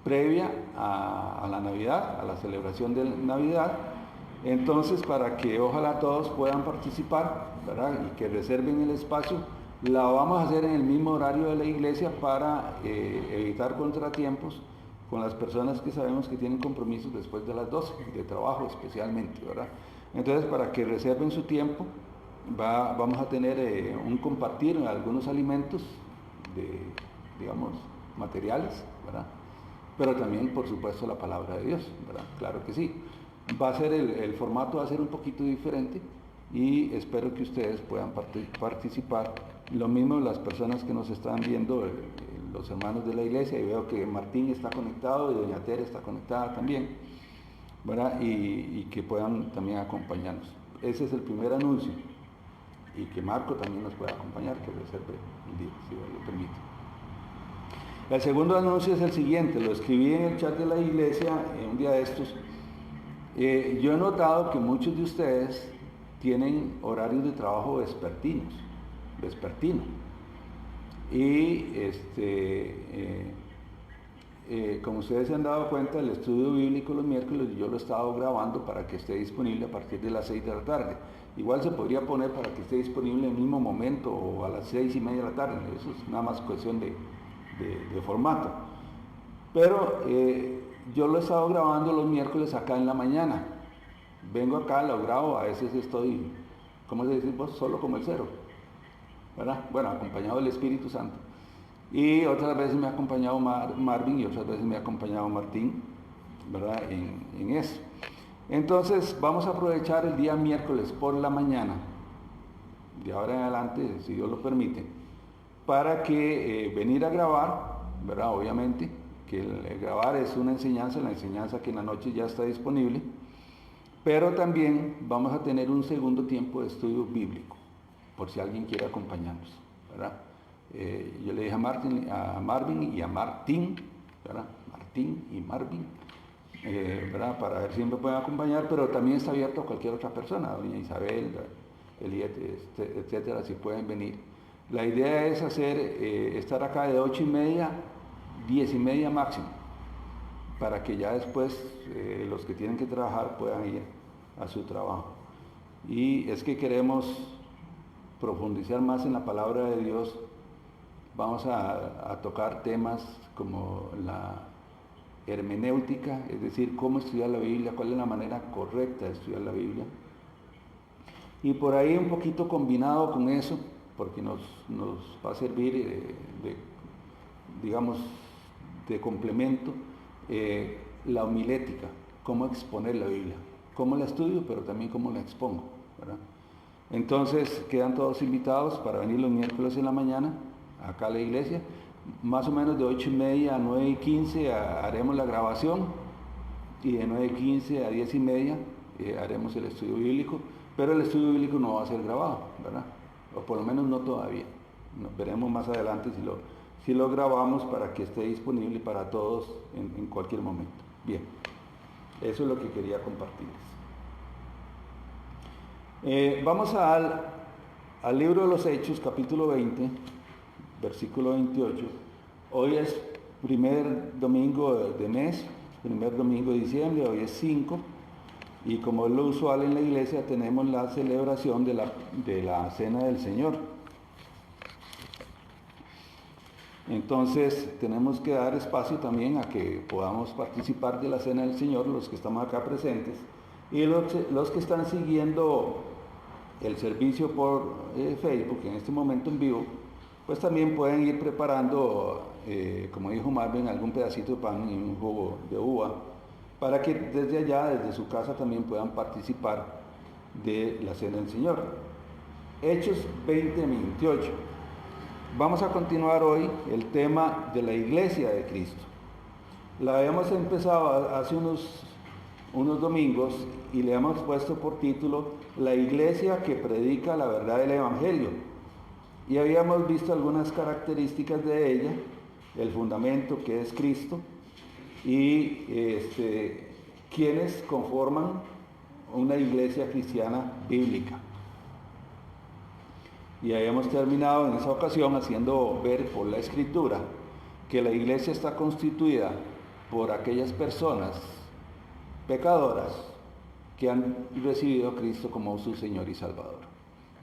[SPEAKER 2] previa a la Navidad, a la celebración de Navidad. Entonces, para que ojalá todos puedan participar, ¿verdad? Y que reserven el espacio, la vamos a hacer en el mismo horario de la iglesia para evitar contratiempos con las personas que sabemos que tienen compromisos después de las 12, de trabajo especialmente, ¿verdad? Entonces, para que reserven su tiempo, vamos a tener un compartir algunos alimentos, materiales, ¿verdad? Pero también, por supuesto, la palabra de Dios, ¿verdad? Claro que sí. El formato va a ser un poquito diferente y espero que ustedes puedan participar. Lo mismo las personas que nos están viendo, los hermanos de la iglesia, y veo que Martín está conectado y doña Tere está conectada también, ¿verdad? Y que puedan también acompañarnos. Ese es el primer anuncio, y que Marco también nos pueda acompañar, que reserve el día, si Dios lo permite. El segundo anuncio es el siguiente, lo escribí en el chat de la iglesia un día de estos. Yo he notado que muchos de ustedes tienen horarios de trabajo vespertino. Y como ustedes se han dado cuenta, el estudio bíblico los miércoles yo lo he estado grabando para que esté disponible a partir de las 6 de la tarde. Igual se podría poner para que esté disponible en el mismo momento o a las 6:30 de la tarde. Eso es nada más cuestión de
[SPEAKER 4] de formato. Pero yo lo he estado grabando los miércoles acá en la mañana. Vengo acá, lo grabo, a veces estoy, ¿cómo se dice vos? Solo como el cero, ¿verdad? Bueno, acompañado del Espíritu Santo. Y otras veces me ha acompañado Marvin y otras veces me ha acompañado Martín, ¿verdad? En eso. Entonces vamos a aprovechar el día miércoles por la mañana, de ahora en adelante, si Dios lo permite, para que venir a grabar, ¿verdad? Obviamente, que el grabar es una enseñanza, la enseñanza que en la noche ya está disponible, pero también vamos a tener un segundo tiempo de estudio bíblico, por si alguien quiere acompañarnos, ¿verdad? Yo le dije a Marvin y a Martín, ¿verdad? Martín y Marvin, ¿verdad? Para ver si me pueden acompañar, pero también está abierto a cualquier otra persona, doña Isabel, Eliet, etcétera, si pueden venir. La idea es estar acá de 8:30, 10:30 máximo, para que ya después los que tienen que trabajar puedan ir a su trabajo. Y es que queremos profundizar más en la palabra de Dios. Vamos a tocar temas como la hermenéutica, es decir, cómo estudiar la Biblia, cuál es la manera correcta de estudiar la Biblia. Y por ahí un poquito combinado con eso, porque nos va a servir digamos, de complemento, la homilética, cómo exponer la Biblia, cómo la estudio, pero también cómo la expongo, ¿verdad? Entonces quedan todos invitados para venir los miércoles en la mañana, acá a la iglesia, más o menos de 8:30 a 9:15 haremos la grabación, y de 9:15 a 10:30 haremos el estudio bíblico, pero el estudio bíblico no va a ser grabado, ¿verdad? O por lo menos no todavía. Veremos más adelante si lo grabamos para que esté disponible para todos en cualquier momento. Bien, eso es lo que quería compartirles. Vamos al libro de los Hechos, capítulo 20, versículo 28. Hoy es primer domingo de mes, primer domingo de diciembre, hoy es 5. Y como es lo usual en la iglesia, tenemos la celebración de la Cena del Señor. Entonces tenemos que dar espacio también a que podamos participar de la Cena del Señor, los que estamos acá presentes, y los que están siguiendo el servicio por Facebook, en este momento en vivo, pues también pueden ir preparando, como dijo Marvin, algún pedacito de pan y un jugo de uva, para que desde allá, desde su casa, también puedan participar de la Cena del Señor. Hechos 20:28. Vamos a continuar hoy el tema de la Iglesia de Cristo. La habíamos empezado hace unos domingos y le hemos puesto por título La Iglesia que predica la verdad del Evangelio. Y habíamos visto algunas características de ella, el fundamento que es Cristo, y quienes conforman una iglesia cristiana bíblica. Y habíamos terminado en esa ocasión haciendo ver por la Escritura que la iglesia está constituida por aquellas personas pecadoras que han recibido a Cristo como su Señor y Salvador,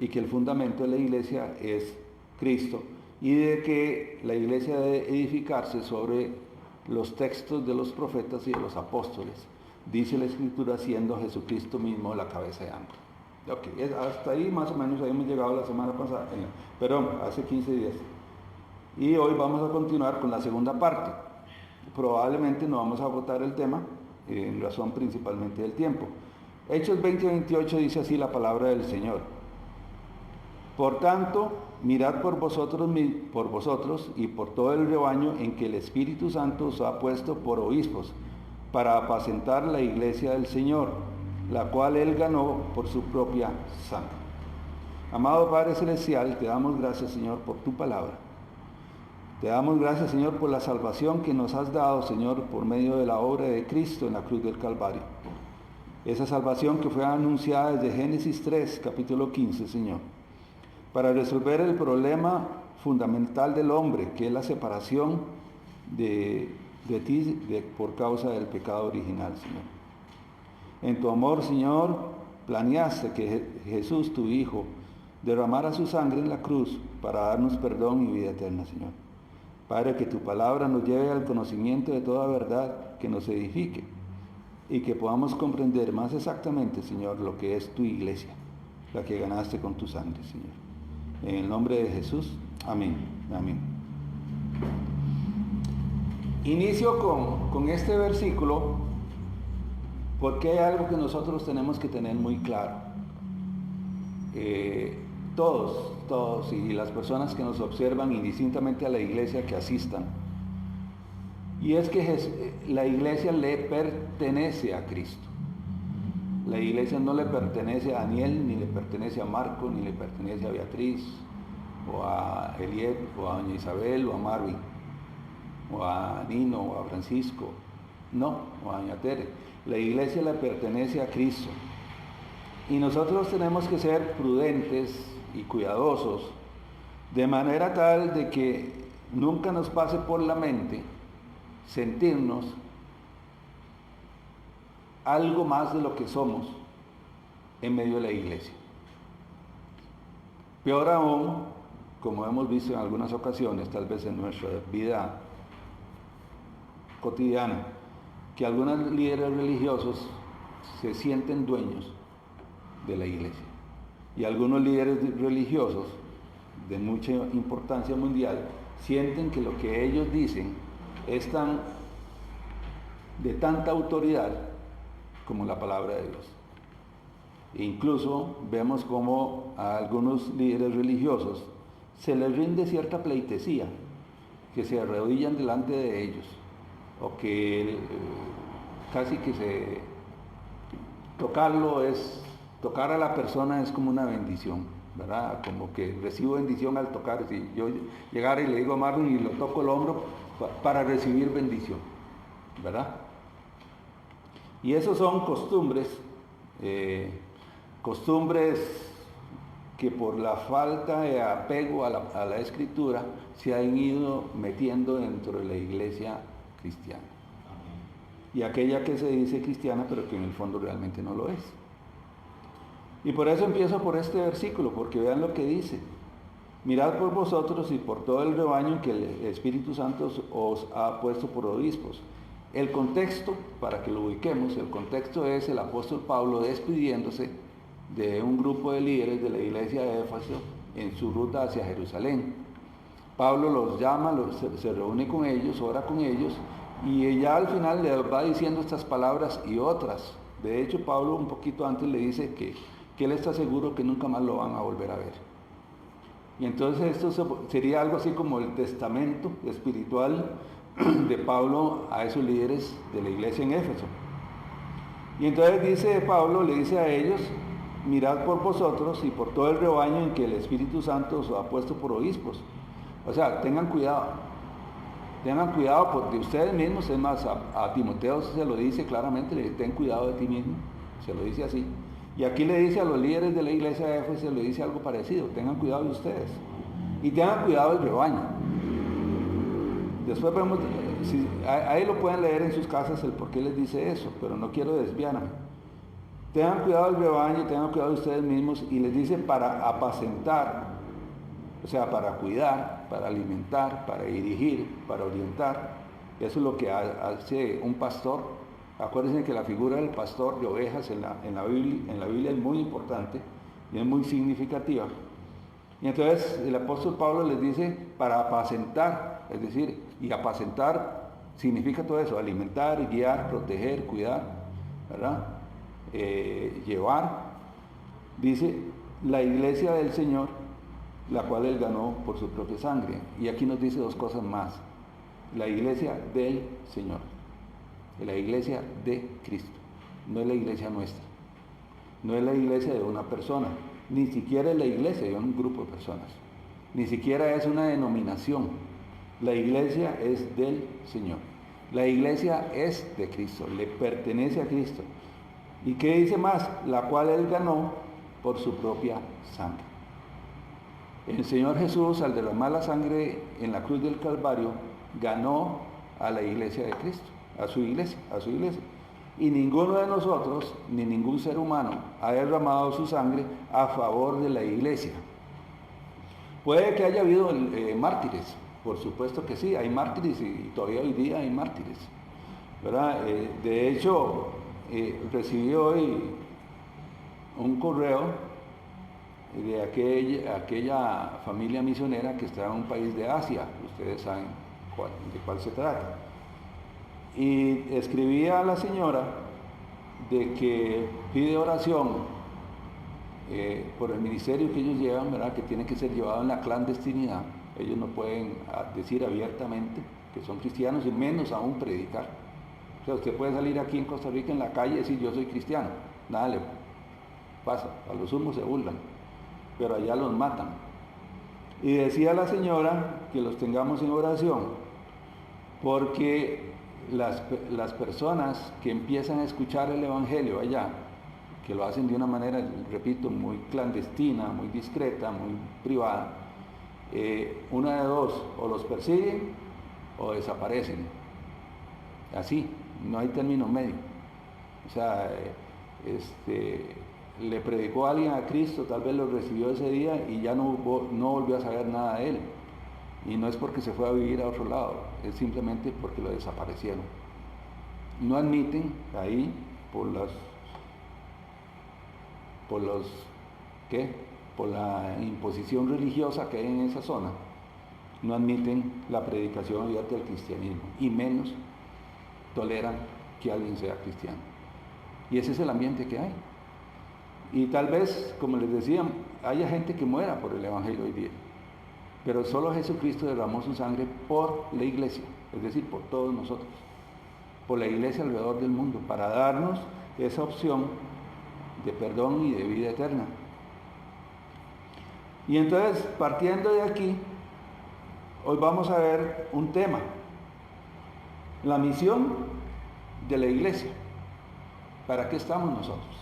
[SPEAKER 4] y que el fundamento de la iglesia es Cristo, y de que la iglesia debe edificarse sobre los textos de los profetas y de los apóstoles, dice la Escritura, siendo Jesucristo mismo la cabeza de ambos. Okay, hasta ahí más o menos habíamos llegado la semana pasada, hace 15 días. Y hoy vamos a continuar con la segunda parte. Probablemente no vamos a agotar el tema, en razón principalmente del tiempo. Hechos 20:28 dice así la palabra del Señor. Por tanto, mirad por vosotros y por todo el rebaño en que el Espíritu Santo os ha puesto por obispos, para apacentar la iglesia del Señor, la cual Él ganó por su propia sangre. Amado Padre Celestial, te damos gracias, Señor, por tu palabra. Te damos gracias, Señor, por la salvación que nos has dado, Señor, por medio de la obra de Cristo en la cruz del Calvario. Esa salvación que fue anunciada desde Génesis 3, capítulo 15, Señor, para resolver el problema fundamental del hombre, que es la separación de ti por causa del pecado original, Señor. En tu amor, Señor, planeaste que Jesús, tu Hijo, derramara su sangre en la cruz para darnos perdón y vida eterna, Señor. Padre, que tu palabra nos lleve al conocimiento de toda verdad, que nos edifique y que podamos comprender más exactamente, Señor, lo que es tu iglesia, la que ganaste con tu sangre, Señor. En el nombre de Jesús, amén. Amén. Inicio con este versículo porque hay algo que nosotros tenemos que tener muy claro. Todos y las personas que nos observan indistintamente a la iglesia que asistan, y es que la iglesia le pertenece a Cristo. La iglesia no le pertenece a Daniel, ni le pertenece a Marco, ni le pertenece a Beatriz, o a Eliet, o a doña Isabel, o a Marvin, o a Nino, o a Francisco, no, o a doña Tere. La iglesia le pertenece a Cristo. Y nosotros tenemos que ser prudentes y cuidadosos, de manera tal de que nunca nos pase por la mente sentirnos algo más de lo que somos en medio de la iglesia. Peor aún, como hemos visto en algunas ocasiones, tal vez en nuestra vida cotidiana, que algunos líderes religiosos se sienten dueños de la iglesia. Y algunos líderes religiosos de mucha importancia mundial sienten que lo que ellos dicen es de tanta autoridad como la palabra de Dios. E incluso vemos como a algunos líderes religiosos se les rinde cierta pleitesía, que se arrodillan delante de ellos, o que casi que tocar a la persona es como una bendición, ¿verdad? Como que recibo bendición al tocar. Si yo llegara y le digo a Marvin y lo toco el hombro para recibir bendición, ¿verdad? Y esos son costumbres que por la falta de apego a la Escritura se han ido metiendo dentro de la iglesia cristiana. Y aquella que se dice cristiana, pero que en el fondo realmente no lo es. Y por eso empiezo por este versículo, porque vean lo que dice: mirad por vosotros y por todo el rebaño en que el Espíritu Santo os ha puesto por obispos. El contexto, para que lo ubiquemos, el contexto es el apóstol Pablo despidiéndose de un grupo de líderes de la iglesia de Éfeso en su ruta hacia Jerusalén. Pablo los llama, se reúne con ellos, ora con ellos, y ya al final le va diciendo estas palabras y otras. De hecho, Pablo un poquito antes le dice que él está seguro que nunca más lo van a volver a ver. Y entonces esto sería algo así como el testamento espiritual de Pablo a esos líderes de la iglesia en Éfeso. Y entonces dice Pablo, le dice a ellos: mirad por vosotros y por todo el rebaño en que el Espíritu Santo os ha puesto por obispos. O sea, tengan cuidado de ustedes mismos. Es más, a Timoteo se lo dice claramente, le dice: ten cuidado de ti mismo, se lo dice así. Y aquí le dice a los líderes de la iglesia de Éfeso, le dice algo parecido: tengan cuidado de ustedes y tengan cuidado del rebaño. Después vemos, ahí lo pueden leer en sus casas el por qué les dice eso, pero no quiero desviarme. Tengan cuidado del rebaño, tengan cuidado de ustedes mismos, y les dice para apacentar, o sea, para cuidar, para alimentar, para dirigir, para orientar. Eso es lo que hace un pastor. Acuérdense que la figura del pastor de ovejas en la Biblia es muy importante y es muy significativa. Y entonces el apóstol Pablo les dice para apacentar, es decir, y apacentar significa todo eso: alimentar, guiar, proteger, cuidar, ¿verdad? Llevar. Dice la iglesia del Señor, la cual él ganó por su propia sangre. Y aquí nos dice dos cosas más: la iglesia del Señor, la iglesia de Cristo. No es la iglesia nuestra, no es la iglesia de una persona, ni siquiera es la iglesia de un grupo de personas, ni siquiera es una denominación. La iglesia es del Señor, la iglesia es de Cristo, le pertenece a Cristo. ¿Y qué dice más? La cual él ganó por su propia sangre. El Señor Jesús, al derramar la sangre en la cruz del Calvario, ganó a la iglesia de Cristo, a su iglesia. Y ninguno de nosotros, ni ningún ser humano, ha derramado su sangre a favor de la iglesia. Puede que haya habido mártires, Por supuesto que sí, hay mártires y todavía hoy día hay mártires, ¿verdad? De hecho, recibí hoy un correo de aquella familia misionera que está en un país de Asia, ustedes saben de cuál se trata. Y escribía a la señora de que pide oración por el ministerio que ellos llevan, ¿verdad? Que tiene que ser llevado en la clandestinidad. Ellos no pueden decir abiertamente que son cristianos y menos aún predicar. O sea, usted puede salir aquí en Costa Rica en la calle y decir yo soy cristiano, nada le pasa, a lo sumo se burlan, pero allá los matan. Y decía la señora que los tengamos en oración porque las personas que empiezan a escuchar el evangelio allá, que lo hacen de una manera, repito, muy clandestina, muy discreta, muy privada, una de dos, o los persiguen o desaparecen. Así, no hay término medio. O sea, le predicó a alguien a Cristo, tal vez lo recibió ese día y ya no volvió a saber nada de él. Y no es porque se fue a vivir a otro lado, es simplemente porque lo desaparecieron. No admiten ahí por la imposición religiosa que hay en esa zona, no admiten la predicación abierta del cristianismo y menos toleran que alguien sea cristiano. Y ese es el ambiente que hay. Y tal vez, como les decía, haya gente que muera por el evangelio hoy día, pero solo Jesucristo derramó su sangre por la iglesia, es decir, por todos nosotros, por la iglesia alrededor del mundo, para darnos esa opción de perdón y de vida eterna. Y entonces, partiendo de aquí, hoy vamos a ver un tema, la misión de la iglesia. ¿Para qué estamos nosotros?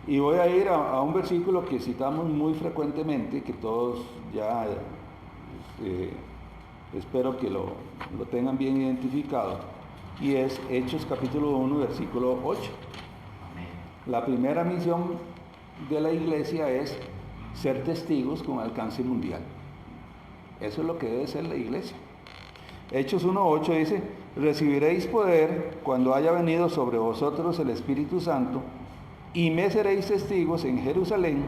[SPEAKER 4] Y voy a ir a un versículo que citamos muy frecuentemente, que todos ya espero que lo tengan bien identificado, y es Hechos capítulo 1, versículo 8. La primera misión de la iglesia es ser testigos con alcance mundial. Eso es lo que debe ser la iglesia. Hechos 1:8 dice: recibiréis poder cuando haya venido sobre vosotros el Espíritu Santo, y me seréis testigos en Jerusalén,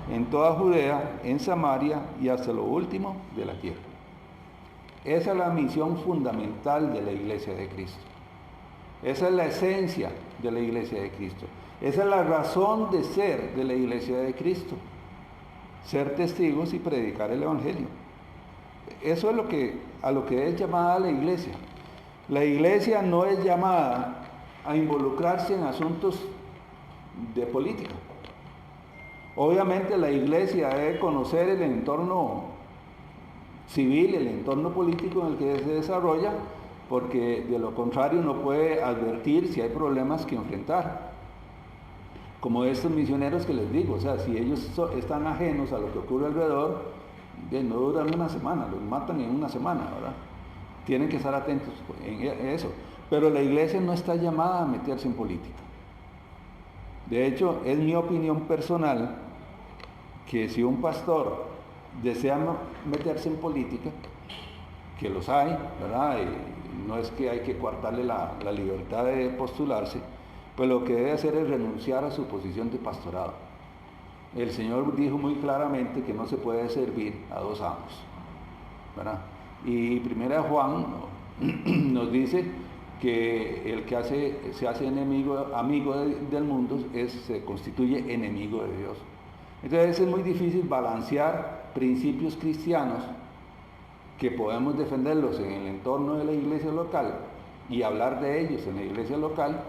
[SPEAKER 4] en toda Judea, en Samaria y hasta lo último de la tierra. Esa es la misión fundamental de la iglesia de Cristo. Esa es la esencia de la iglesia de Cristo. Esa es la razón de ser de la iglesia de Cristo. Ser testigos y predicar el evangelio. Eso es a lo que es llamada la iglesia. La iglesia no es llamada a involucrarse en asuntos de política. Obviamente la iglesia debe conocer el entorno civil, el entorno político en el que se desarrolla, porque de lo contrario no puede advertir si hay problemas que enfrentar. Como estos misioneros que les digo, o sea, si ellos están ajenos a lo que ocurre alrededor, no duran una semana, los matan en una semana, ¿verdad? Tienen que estar atentos en eso. Pero la iglesia no está llamada a meterse en política. De hecho, es mi opinión personal que si un pastor desea meterse en política, que los hay, ¿verdad? Y no es que hay que coartarle la libertad de postularse, pues lo que debe hacer es renunciar a su posición de pastorado. El Señor dijo muy claramente que no se puede servir a dos amos, ¿verdad? Y 1 Juan nos dice que el que se hace amigo del mundo se constituye enemigo de Dios. Entonces es muy difícil balancear principios cristianos que podemos defenderlos en el entorno de la iglesia local y hablar de ellos en la iglesia local,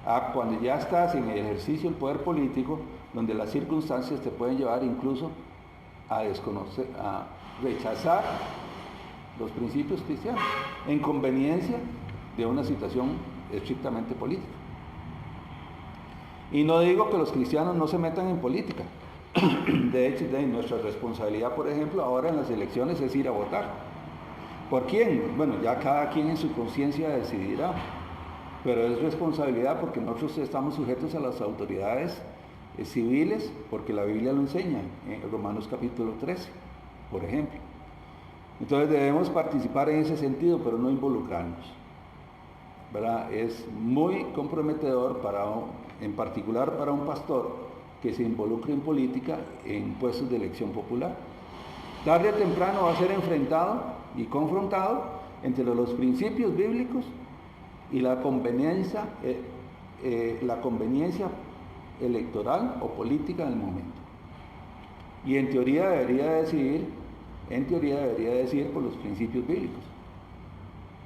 [SPEAKER 4] a cuando ya estás en el ejercicio del poder político, donde las circunstancias te pueden llevar incluso a rechazar los principios cristianos, en conveniencia de una situación estrictamente política. Y no digo que los cristianos no se metan en política. De hecho, nuestra responsabilidad, por ejemplo, ahora en las elecciones es ir a votar. ¿Por quién? Bueno, ya cada quien en su conciencia decidirá, pero es responsabilidad porque nosotros estamos sujetos a las autoridades civiles, porque la Biblia lo enseña, en Romanos capítulo 13, por ejemplo. Entonces debemos participar en ese sentido, pero no involucrarnos, ¿verdad? Es muy comprometedor en particular para un pastor que se involucre en política en puestos de elección popular. Tarde o temprano va a ser enfrentado y confrontado entre los principios bíblicos y la conveniencia electoral o política del momento. Y en teoría debería decidir por los principios bíblicos,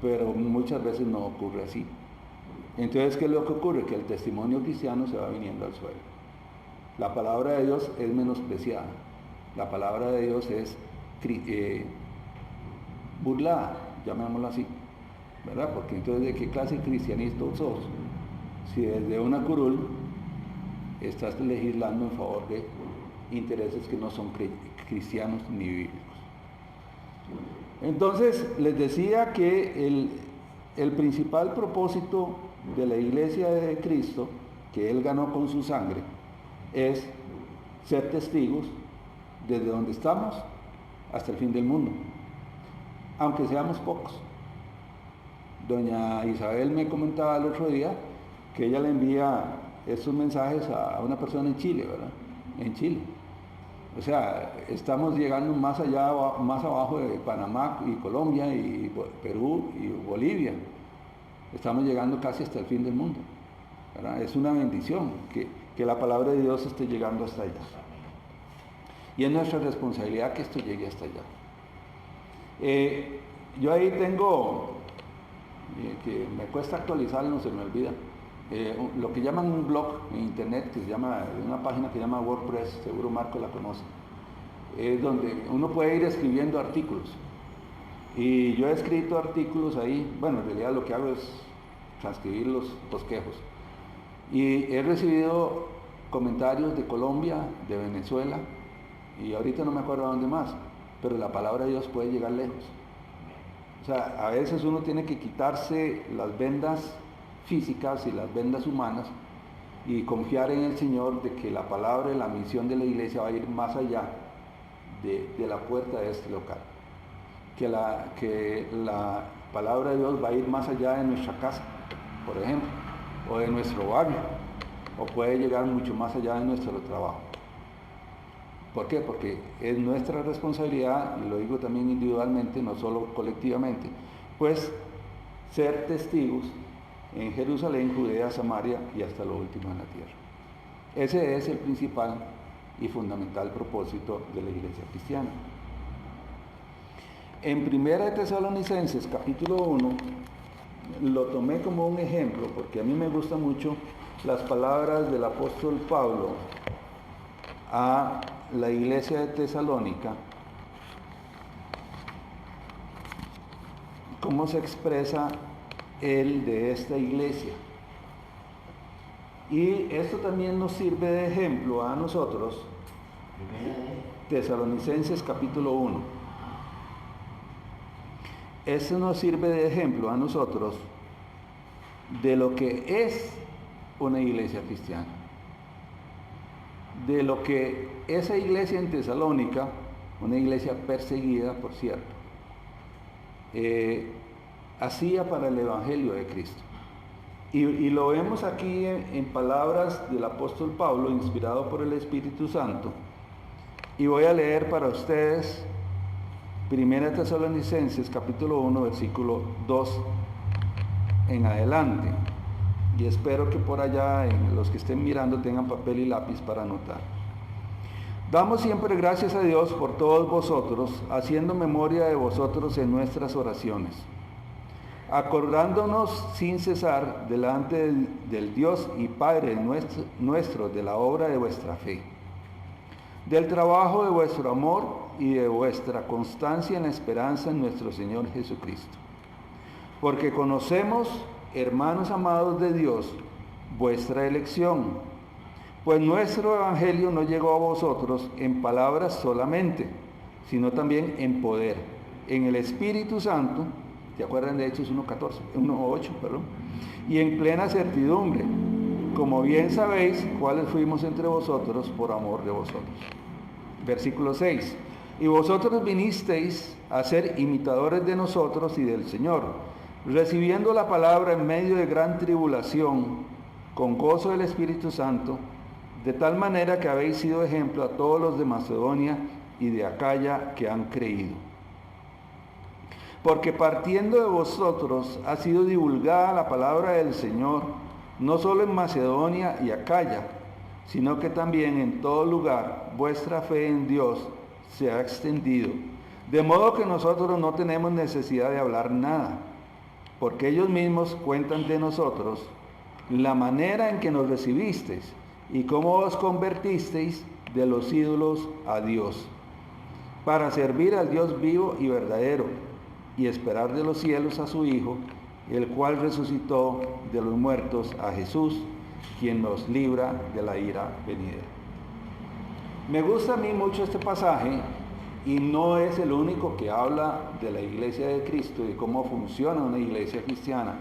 [SPEAKER 4] pero muchas veces no ocurre así. Entonces, ¿qué es lo que ocurre? Que el testimonio cristiano se va viniendo al suelo. La palabra de Dios es menospreciada, la palabra de Dios es burlada, llamémoslo así, ¿verdad? Porque entonces, ¿de qué clase de cristianista sos? Si desde una curul estás legislando en favor de intereses que no son cristianos ni bíblicos. Entonces, les decía que el principal propósito de la Iglesia de Cristo, que Él ganó con su sangre, es ser testigos desde donde estamos hasta el fin del mundo, aunque seamos pocos. Doña Isabel me comentaba el otro día que ella le envía estos mensajes a una persona en Chile, ¿verdad? En Chile. O sea, estamos llegando más allá, más abajo de Panamá y Colombia y Perú y Bolivia. Estamos llegando casi hasta el fin del mundo, ¿verdad? Es una bendición que la palabra de Dios esté llegando hasta allá. Y es nuestra responsabilidad que esto llegue hasta allá. Yo ahí tengo, que me cuesta actualizar, no se me olvida, lo que llaman un blog en internet, que se llama, una página que se llama WordPress, seguro Marco la conoce, es donde uno puede ir escribiendo artículos. Y yo he escrito artículos ahí, bueno, en realidad lo que hago es transcribir los bosquejos. Y he recibido comentarios de Colombia, de Venezuela, y ahorita no me acuerdo a dónde más, pero la palabra de Dios puede llegar lejos. O sea, a veces uno tiene que quitarse las vendas físicas y las vendas humanas y confiar en el Señor de que la palabra y la misión de la iglesia va a ir más allá de la puerta de este local. Que la palabra de Dios va a ir más allá de nuestra casa, por ejemplo, o de nuestro barrio, o puede llegar mucho más allá de nuestro trabajo. ¿Por qué? Porque es nuestra responsabilidad, y lo digo también individualmente, no solo colectivamente, pues ser testigos en Jerusalén, Judea, Samaria y hasta lo último en la tierra. Ese es el principal y fundamental propósito de la iglesia cristiana. En 1 Tesalonicenses capítulo 1 lo tomé como un ejemplo porque a mí me gustan mucho las palabras del apóstol Pablo a la iglesia de Tesalónica, cómo se expresa él de esta iglesia. Y esto también nos sirve de ejemplo a nosotros. Tesalonicenses capítulo 1. Esto nos sirve de ejemplo a nosotros de lo que es una iglesia cristiana. De lo que esa iglesia en Tesalónica, una iglesia perseguida, por cierto, hacía para el Evangelio de Cristo. Y lo vemos aquí en palabras del apóstol Pablo, inspirado por el Espíritu Santo. Y voy a leer para ustedes 1 Tesalonicenses capítulo 1, versículo 2 en adelante. Y espero que por allá, los que estén mirando, tengan papel y lápiz para anotar. Damos siempre gracias a Dios por todos vosotros, haciendo memoria de vosotros en nuestras oraciones, acordándonos sin cesar delante del Dios y Padre nuestro de la obra de vuestra fe, del trabajo de vuestro amor y de vuestra constancia en la esperanza en nuestro Señor Jesucristo. Porque conocemos, hermanos amados de Dios, vuestra elección, pues nuestro evangelio no llegó a vosotros en palabras solamente, sino también en poder, en el Espíritu Santo, ¿se acuerdan de Hechos 1:8, perdón? Y en plena certidumbre, como bien sabéis cuáles fuimos entre vosotros por amor de vosotros. Versículo 6. Y vosotros vinisteis a ser imitadores de nosotros y del Señor, recibiendo la palabra en medio de gran tribulación, con gozo del Espíritu Santo, de tal manera que habéis sido ejemplo a todos los de Macedonia y de Acaya que han creído. Porque partiendo de vosotros ha sido divulgada la palabra del Señor, no solo en Macedonia y Acaya, sino que también en todo lugar vuestra fe en Dios se ha extendido, de modo que nosotros no tenemos necesidad de hablar nada, porque ellos mismos cuentan de nosotros la manera en que nos recibisteis y cómo os convertisteis de los ídolos a Dios, para servir al Dios vivo y verdadero, y esperar de los cielos a su Hijo, el cual resucitó de los muertos, a Jesús, quien nos libra de la ira venidera. Me gusta a mí mucho este pasaje, y no es el único que habla de la iglesia de Cristo y cómo funciona una iglesia cristiana,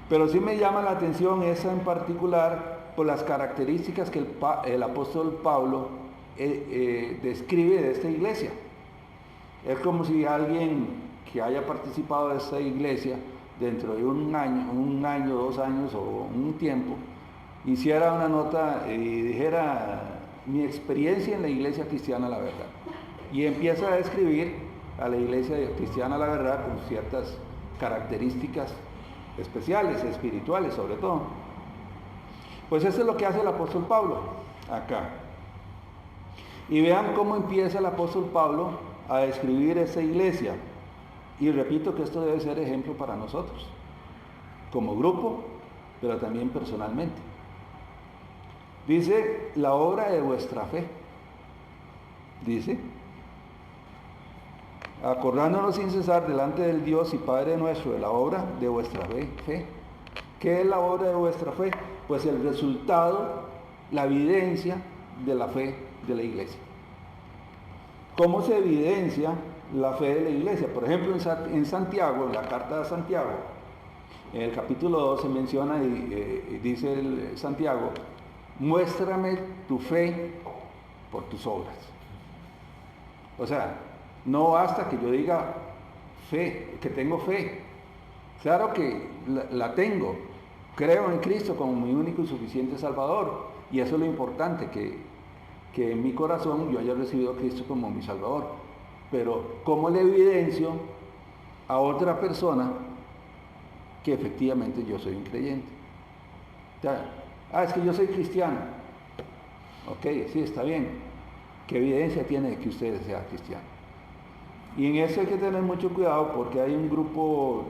[SPEAKER 4] pero sí me llama la atención esa en particular por las características que el apóstol Pablo describe de esta iglesia. Es como si alguien que haya participado de esta iglesia dentro de un año, 2 años o un tiempo, hiciera una nota y dijera: mi experiencia en la iglesia cristiana la verdad, y empieza a describir a la iglesia cristiana la verdad con ciertas características especiales, espirituales sobre todo. Pues eso es lo que hace el apóstol Pablo acá. Y vean cómo empieza el apóstol Pablo a describir esa iglesia, y repito que esto debe ser ejemplo para nosotros como grupo, pero también personalmente. Dice: la obra de vuestra fe. Dice: acordándonos sin cesar delante del Dios y Padre nuestro de la obra de vuestra fe. ¿Qué es la obra de vuestra fe? Pues el resultado, la evidencia de la fe de la iglesia. ¿Cómo se evidencia la fe de la iglesia? Por ejemplo, en Santiago, en la carta de Santiago, en el capítulo 2 se menciona y dice Santiago: muéstrame tu fe por tus obras. O sea, no basta que yo diga fe, que tengo fe. Claro que la tengo. Creo en Cristo como mi único y suficiente Salvador. Y eso es lo importante, que en mi corazón yo haya recibido a Cristo como mi Salvador. Pero ¿cómo le evidencio a otra persona que efectivamente yo soy un creyente? O sea, es que yo soy cristiano. Ok, sí, está bien. ¿Qué evidencia tiene de que usted sea cristiano? Y en eso hay que tener mucho cuidado, porque hay un grupo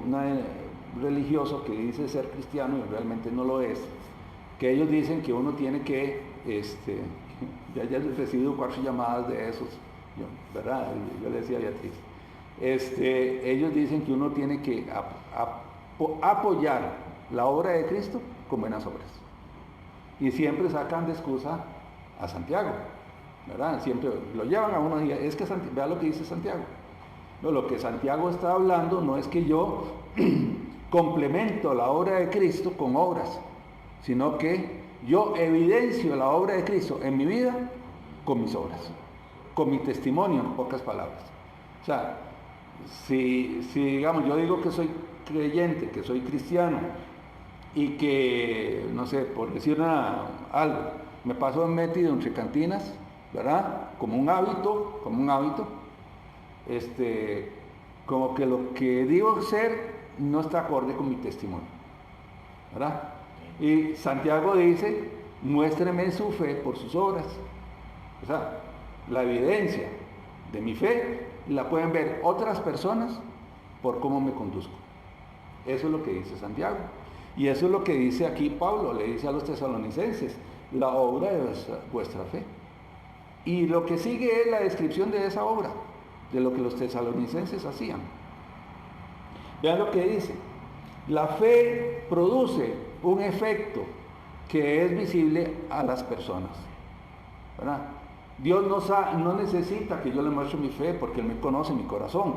[SPEAKER 4] religioso que dice ser cristiano y realmente no lo es, que ellos dicen que uno tiene que, ya he recibido 4 llamadas de esos, ¿verdad? Yo le decía a Beatriz, ellos dicen que uno tiene que apoyar la obra de Cristo con buenas obras. Y siempre sacan de excusa a Santiago, ¿verdad? Siempre lo llevan a uno y es que vea lo que dice Santiago. No, lo que Santiago está hablando no es que yo complemento la obra de Cristo con obras, sino que yo evidencio la obra de Cristo en mi vida con mis obras, con mi testimonio, en pocas palabras. O sea, si digamos, yo digo que soy creyente, que soy cristiano, y que, no sé, por decir algo, me paso metido entre cantinas, ¿verdad? Como un hábito, como que lo que digo ser no está acorde con mi testimonio, ¿verdad? Y Santiago dice: muéstreme su fe por sus obras. O sea, la evidencia de mi fe la pueden ver otras personas por cómo me conduzco. Eso es lo que dice Santiago. Y eso es lo que dice aquí Pablo, le dice a los tesalonicenses: la obra de vuestra fe. Y lo que sigue es la descripción de esa obra, de lo que los tesalonicenses hacían. Vean lo que dice: la fe produce un efecto que es visible a las personas, ¿verdad? Dios no necesita que yo le muestre mi fe, porque Él me conoce mi corazón.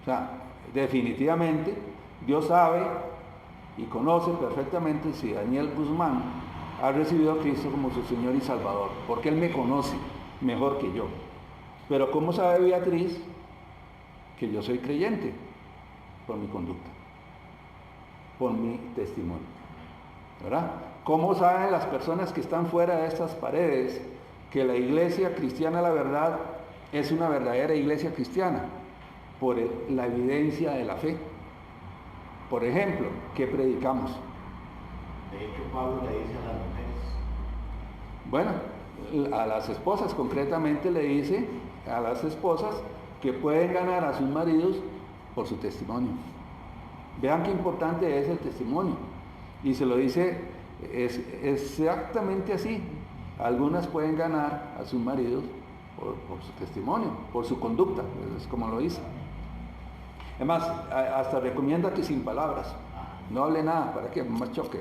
[SPEAKER 4] O sea, definitivamente Dios sabe y conoce perfectamente si Daniel Guzmán ha recibido a Cristo como su Señor y Salvador, porque Él me conoce mejor que yo. Pero ¿cómo sabe Beatriz que yo soy creyente? Por mi conducta, por mi testimonio, ¿verdad? ¿Cómo saben las personas que están fuera de estas paredes que la iglesia cristiana, la verdad, es una verdadera iglesia cristiana? Por la evidencia de la fe. Por ejemplo, ¿qué predicamos?
[SPEAKER 1] De hecho, Pablo le dice a las mujeres.
[SPEAKER 4] Bueno, a las esposas concretamente le dice a las esposas que pueden ganar a sus maridos por su testimonio. Vean qué importante es el testimonio. Y se lo dice exactamente así. Algunas pueden ganar a sus maridos por su testimonio, por su conducta, es como lo dice. Además, hasta recomienda que sin palabras, no hable nada, para que más choque,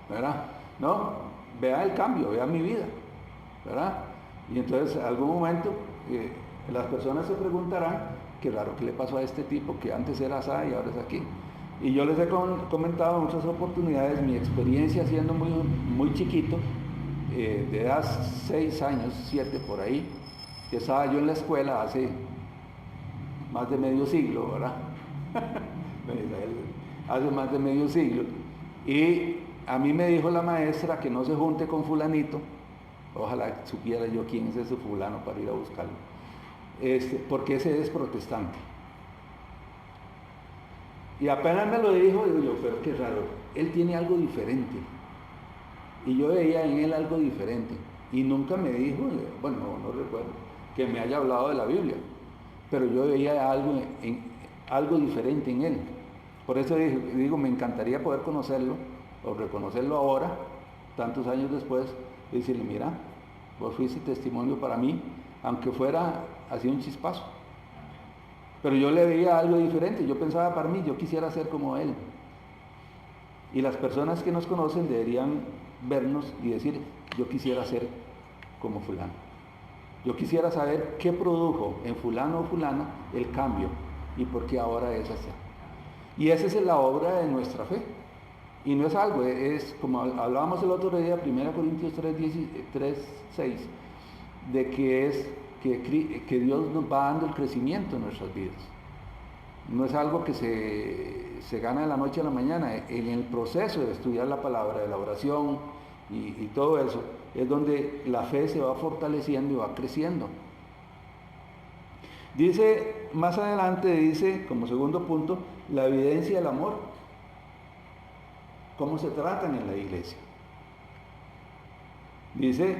[SPEAKER 4] ¿verdad? No, vea el cambio, vea mi vida, ¿verdad? Y entonces, en algún momento, las personas se preguntarán, qué raro, ¿qué le pasó a este tipo que antes era así y ahora es aquí? Y yo les he comentado en muchas oportunidades mi experiencia siendo muy chiquito, de edad 6 años, 7 por ahí, que estaba yo en la escuela hace más de medio siglo, ¿verdad? Hace más de medio siglo. Y a mí me dijo la maestra que no se junte con fulanito, ojalá supiera yo quién es ese fulano para ir a buscarlo, porque ese es protestante. Y apenas me lo dijo, digo yo, pero qué raro, él tiene algo diferente. Y yo veía en él algo diferente. Y nunca me dijo, bueno, no recuerdo, que me haya hablado de la Biblia. Pero yo veía algo diferente en él. Por eso digo, me encantaría poder conocerlo, o reconocerlo ahora, tantos años después, y decirle, mira, vos fuiste testimonio para mí, aunque fuera así un chispazo. Pero yo le veía algo diferente, yo pensaba para mí, yo quisiera ser como él. Y las personas que nos conocen deberían vernos y decir, yo quisiera ser como fulano. Yo quisiera saber qué produjo en fulano o fulana el cambio y por qué ahora es así. Y esa es la obra de nuestra fe. Y no es algo, es como hablábamos el otro día, 1 Corintios 3:6, de que Dios nos va dando el crecimiento en nuestras vidas. No es algo que se gana de la noche a la mañana. En el proceso de estudiar la palabra, de la oración y todo eso, es donde la fe se va fortaleciendo y va creciendo. Dice, más adelante dice, como segundo punto, la evidencia del amor. ¿Cómo se tratan en la iglesia? Dice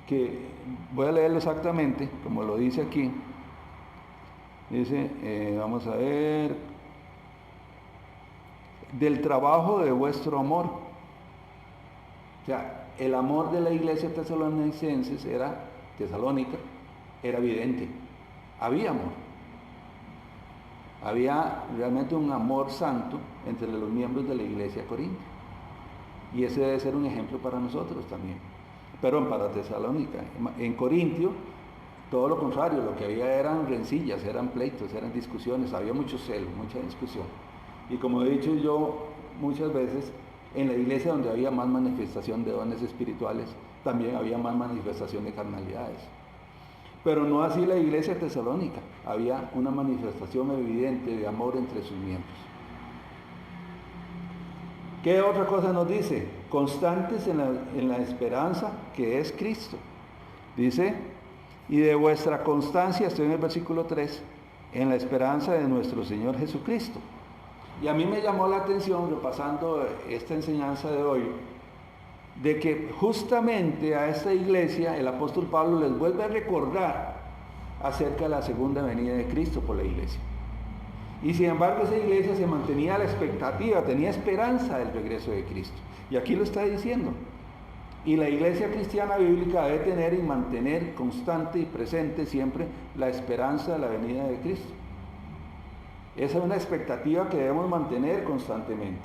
[SPEAKER 4] que, voy a leerlo exactamente, como lo dice aquí. Dice, vamos a ver, del trabajo de vuestro amor. O sea, el amor de la iglesia tesalónica, era evidente. Había amor. Había realmente un amor santo entre los miembros de la iglesia corintia. Y ese debe ser un ejemplo para nosotros también. Perdón, para Tesalónica. En Corintio, todo lo contrario, lo que había eran rencillas, eran pleitos, eran discusiones, había mucho celo, mucha discusión. Y como he dicho yo muchas veces, en la iglesia donde había más manifestación de dones espirituales, también había más manifestación de carnalidades. Pero no así la iglesia tesalónica, había una manifestación evidente de amor entre sus miembros. ¿Qué otra cosa nos dice? Constantes en la esperanza que es Cristo. Dice, y de vuestra constancia, estoy en el versículo 3, en la esperanza de nuestro Señor Jesucristo. Y a mí me llamó la atención, repasando esta enseñanza de hoy, de que justamente a esta iglesia el apóstol Pablo les vuelve a recordar acerca de la segunda venida de Cristo por la iglesia. Y sin embargo esa iglesia se mantenía a la expectativa, tenía esperanza del regreso de Cristo. Y aquí lo está diciendo. Y la iglesia cristiana bíblica debe tener y mantener constante y presente siempre la esperanza de la venida de Cristo. Esa es una expectativa que debemos mantener constantemente.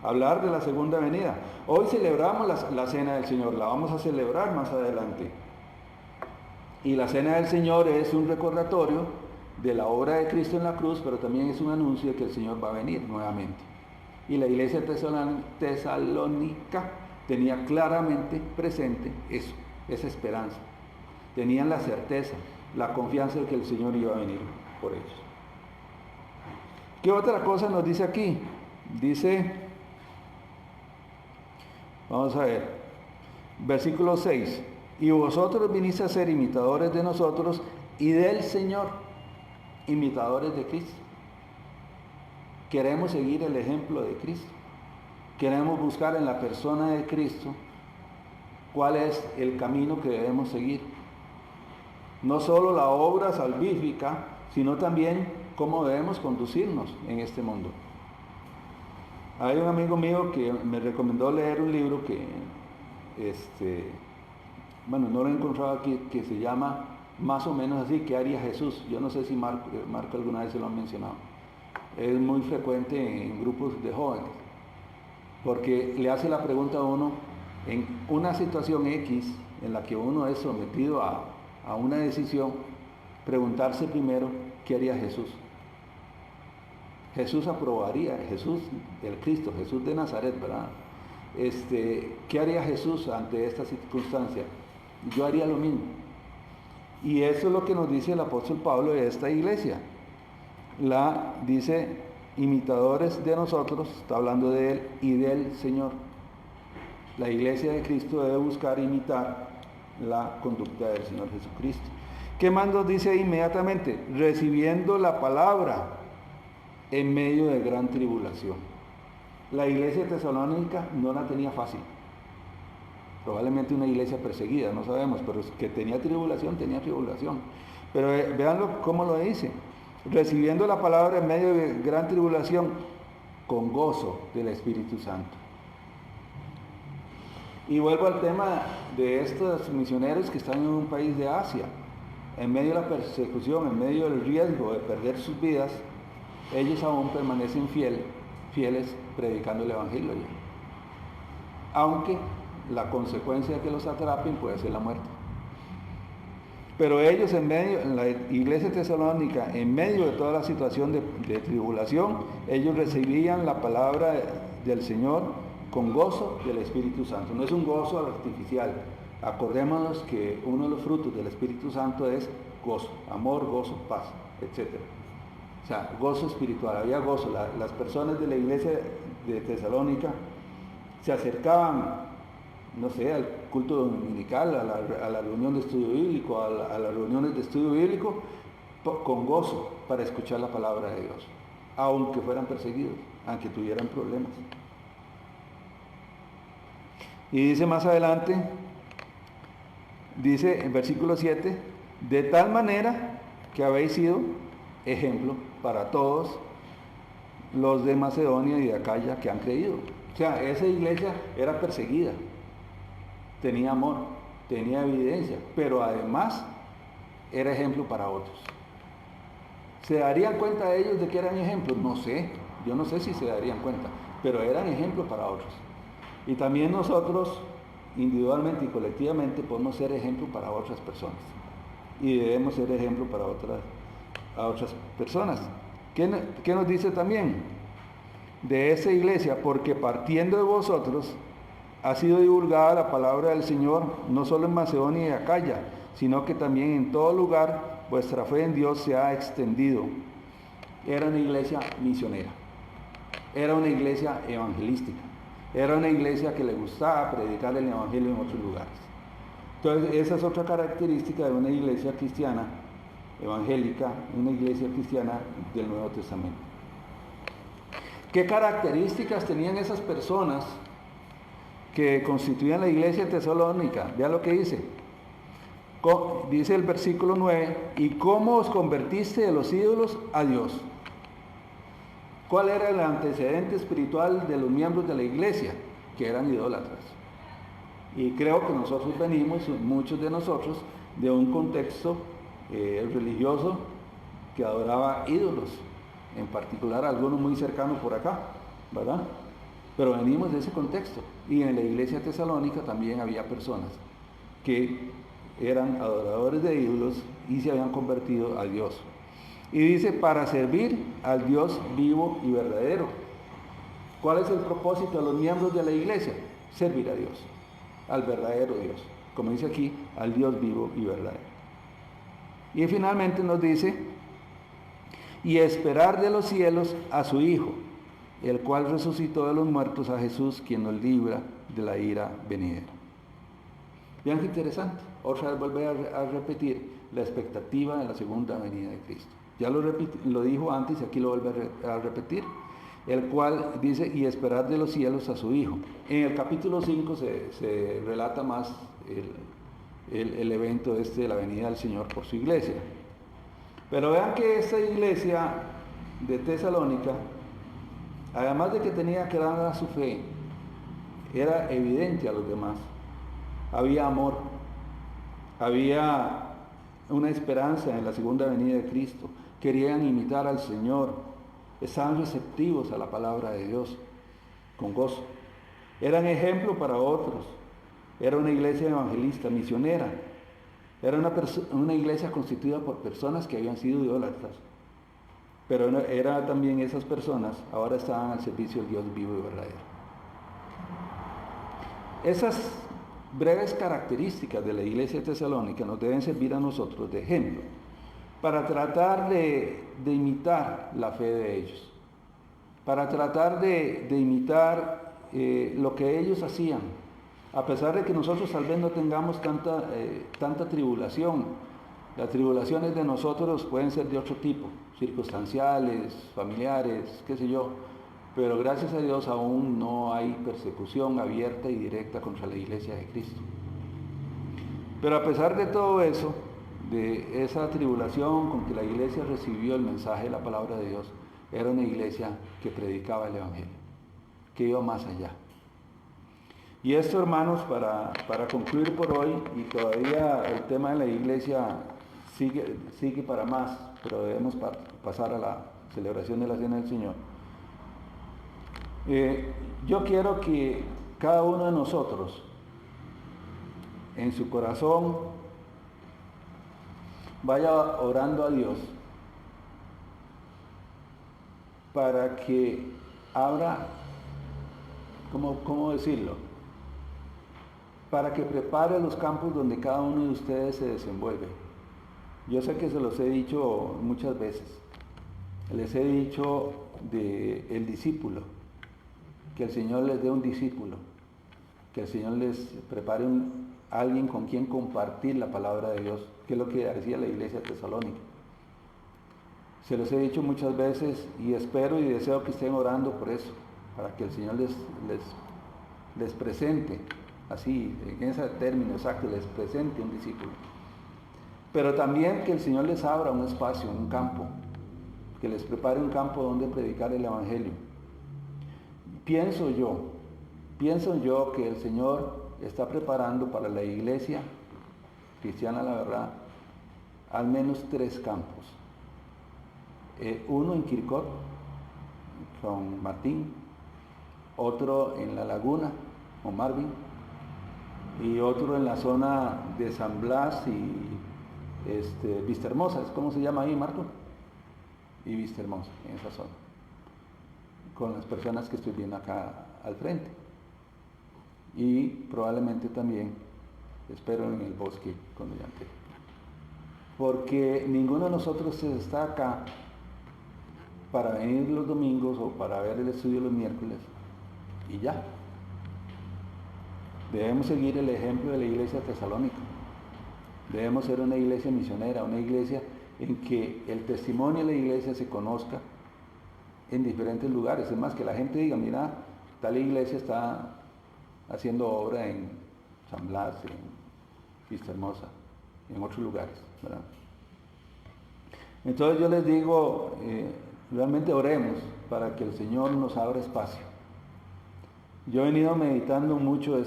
[SPEAKER 4] Hablar de la segunda venida. Hoy celebramos la cena del Señor, la vamos a celebrar más adelante. Y la cena del Señor es un recordatorio de la obra de Cristo en la cruz, pero también es un anuncio de que el Señor va a venir nuevamente. Y la iglesia tesalónica tenía claramente presente eso, esa esperanza. tenían la certeza, la confianza de que el Señor iba a venir por ellos. ¿Qué otra cosa nos dice aquí? Dice, vamos a ver, versículo 6, y vosotros viniste a ser imitadores de nosotros y del Señor, imitadores de Cristo. Queremos seguir el ejemplo de Cristo. Queremos buscar en la persona de Cristo cuál es el camino que debemos seguir. No solo la obra salvífica, sino también cómo debemos conducirnos en este mundo. Hay un amigo mío que me recomendó leer un libro que, bueno, no lo he encontrado aquí, que se llama más o menos así, ¿qué haría Jesús? Yo no sé si Marco alguna vez se lo ha mencionado. Es muy frecuente en grupos de jóvenes, porque le hace la pregunta a uno, en una situación X, en la que uno es sometido a una decisión, preguntarse primero, ¿qué haría Jesús? Jesús aprobaría, Jesús, el Cristo, Jesús de Nazaret, ¿verdad? ¿Qué haría Jesús ante esta circunstancia? Yo haría lo mismo. Y eso es lo que nos dice el apóstol Pablo de esta iglesia. Dice, imitadores de nosotros, está hablando de Él y del Señor. La iglesia de Cristo debe buscar imitar la conducta del Señor Jesucristo. ¿Qué más nos dice inmediatamente? Recibiendo la palabra en medio de gran tribulación. La iglesia tesalónica no la tenía fácil. Probablemente una iglesia perseguida, no sabemos, pero que tenía tribulación. Pero véanlo cómo lo dice. Recibiendo la palabra en medio de gran tribulación, con gozo del Espíritu Santo. Y vuelvo al tema de estos misioneros que están en un país de Asia. En medio de la persecución, en medio del riesgo de perder sus vidas, ellos aún permanecen fieles predicando el Evangelio allí. Aunque la consecuencia de que los atrapen puede ser la muerte. Pero ellos en la iglesia tesalónica, en medio de toda la situación de tribulación, ellos recibían la palabra del Señor con gozo del Espíritu Santo. No es un gozo artificial. Acordémonos que uno de los frutos del Espíritu Santo es gozo, amor, gozo, paz, etc. O sea, gozo espiritual, había gozo. Las personas de la iglesia de Tesalónica se acercaban, no sé, al culto dominical, a la reunión de estudio bíblico, a las reuniones de estudio bíblico, con gozo para escuchar la palabra de Dios, aunque fueran perseguidos, aunque tuvieran problemas. Y dice más adelante, dice en versículo 7, de tal manera que habéis sido ejemplo para todos los de Macedonia y de Acaya que han creído. O sea, esa iglesia era perseguida, tenía amor, tenía evidencia, pero además era ejemplo para otros. ¿Se darían cuenta ellos de que eran ejemplos? No sé, yo no sé si se darían cuenta, pero eran ejemplos para otros. Y también nosotros, individualmente y colectivamente, podemos ser ejemplo para otras personas. Y debemos ser ejemplo para otras personas. ¿Qué nos dice también? De esa iglesia, porque partiendo de vosotros ha sido divulgada la palabra del Señor, no solo en Macedonia y Acaya, sino que también en todo lugar vuestra fe en Dios se ha extendido. Era una iglesia misionera, era una iglesia evangelística, era una iglesia que le gustaba predicar el evangelio en otros lugares. Entonces, esa es otra característica de una iglesia cristiana, evangélica, una iglesia cristiana del Nuevo Testamento. ¿Qué características tenían esas personas que constituían la iglesia tesalónica? Vean lo que dice. Dice el versículo 9, ¿y cómo os convertiste de los ídolos a Dios? ¿Cuál era el antecedente espiritual de los miembros de la iglesia? Que eran idólatras. Y creo que nosotros venimos, muchos de nosotros, de un contexto religioso que adoraba ídolos, en particular algunos muy cercanos por acá, ¿verdad? Pero venimos de ese contexto. Y en la iglesia tesalónica también había personas que eran adoradores de ídolos y se habían convertido a Dios. Y dice, para servir al Dios vivo y verdadero. ¿Cuál es el propósito de los miembros de la iglesia? Servir a Dios, al verdadero Dios. como dice aquí, al Dios vivo y verdadero. Y finalmente nos dice, y esperar de los cielos a su Hijo, el cual resucitó de los muertos, a Jesús, quien nos libra de la ira venidera. Vean qué interesante, otra vez vuelve a repetir la expectativa de la segunda venida de Cristo. Ya lo dijo antes y aquí lo vuelve a repetir, el cual dice, y esperar de los cielos a su Hijo. En el capítulo 5 se relata más el evento de la venida del Señor por su iglesia. Pero vean que esta iglesia de Tesalónica, además de que tenía que dar a su fe, era evidente a los demás. Había amor, había una esperanza en la segunda venida de Cristo, querían imitar al Señor, estaban receptivos a la palabra de Dios con gozo. Eran ejemplo para otros. Era una iglesia evangelista, misionera. Era una iglesia constituida por personas que habían sido idólatras. Pero era también esas personas, ahora estaban al servicio del Dios vivo y verdadero. Esas breves características de la iglesia tesalónica nos deben servir a nosotros de ejemplo para tratar de imitar la fe de ellos, para tratar de imitar lo que ellos hacían, a pesar de que nosotros tal vez no tengamos tanta tribulación. Las tribulaciones de nosotros pueden ser de otro tipo, circunstanciales, familiares, qué sé yo, pero gracias a Dios aún no hay persecución abierta y directa contra la iglesia de Cristo. Pero a pesar de todo eso, de esa tribulación con que la iglesia recibió el mensaje de la palabra de Dios, era una iglesia que predicaba el Evangelio, que iba más allá. Y esto, hermanos, para concluir por hoy, y todavía el tema de la iglesia sigue para más, pero debemos pasar a la celebración de la Cena del Señor. Yo quiero que cada uno de nosotros, en su corazón, vaya orando a Dios para que abra, ¿cómo decirlo? Para que prepare los campos donde cada uno de ustedes se desenvuelve. Yo sé que se los he dicho muchas veces. Les he dicho del discípulo, que el Señor les dé un discípulo, que el Señor les prepare alguien con quien compartir la palabra de Dios, que es lo que decía la iglesia tesalónica. Se los he dicho muchas veces y espero y deseo que estén orando por eso, para que el Señor les presente, así, en ese término exacto, les presente un discípulo. Pero también que el Señor les abra un espacio, un campo, que les prepare un campo donde predicar el Evangelio. Pienso yo que el Señor está preparando para la iglesia cristiana, la verdad, al menos 3 campos. Uno en Kirkot, con Martín, otro en La Laguna, con Marvin, y otro en la zona de San Blas y Vista Hermosa. ¿Cómo se llama ahí, Marco? Y Vista Hermosa, en esa zona, con las personas que estoy viendo acá al frente. Y probablemente también, espero, en el bosque cuando ya entre. Porque ninguno de nosotros está acá para venir los domingos o para ver el estudio los miércoles y ya. Debemos seguir el ejemplo de la iglesia tesalónica. Debemos ser una iglesia misionera, una iglesia en que el testimonio de la iglesia se conozca en diferentes lugares. Es más, que la gente diga, mira, tal iglesia está haciendo obra en San Blas, en Vista Hermosa, en otros lugares, ¿verdad? Entonces yo les digo, realmente oremos para que el Señor nos abra espacio. Yo he venido meditando mucho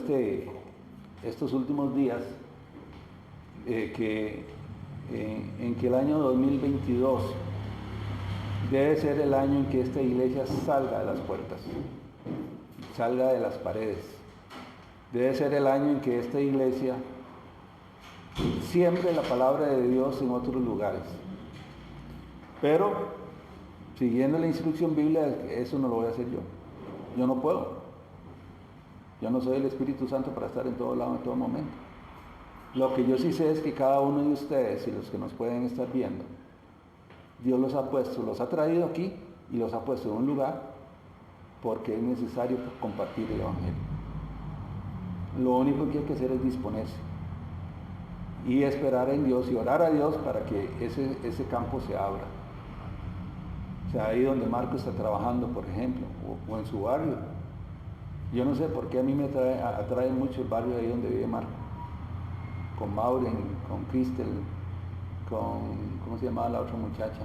[SPEAKER 4] estos últimos días en que el año 2022 debe ser el año en que esta iglesia salga de las puertas, salga de las paredes. Debe ser el año en que esta iglesia siembre la palabra de Dios en otros lugares. Pero, siguiendo la instrucción bíblica, eso no lo voy a hacer yo. Yo no puedo. Yo no soy el Espíritu Santo para estar en todo lado, en todo momento. Lo que yo sí sé es que cada uno de ustedes y los que nos pueden estar viendo, Dios los ha puesto, los ha traído aquí y los ha puesto en un lugar porque es necesario compartir el Evangelio. Lo único que hay que hacer es disponerse y esperar en Dios y orar a Dios para que ese campo se abra. O sea, ahí donde Marco está trabajando, por ejemplo, o en su barrio. Yo no sé por qué a mí me atrae mucho el barrio ahí donde vive Marco. Con Maureen, con Cristel, ¿cómo se llamaba la otra muchacha?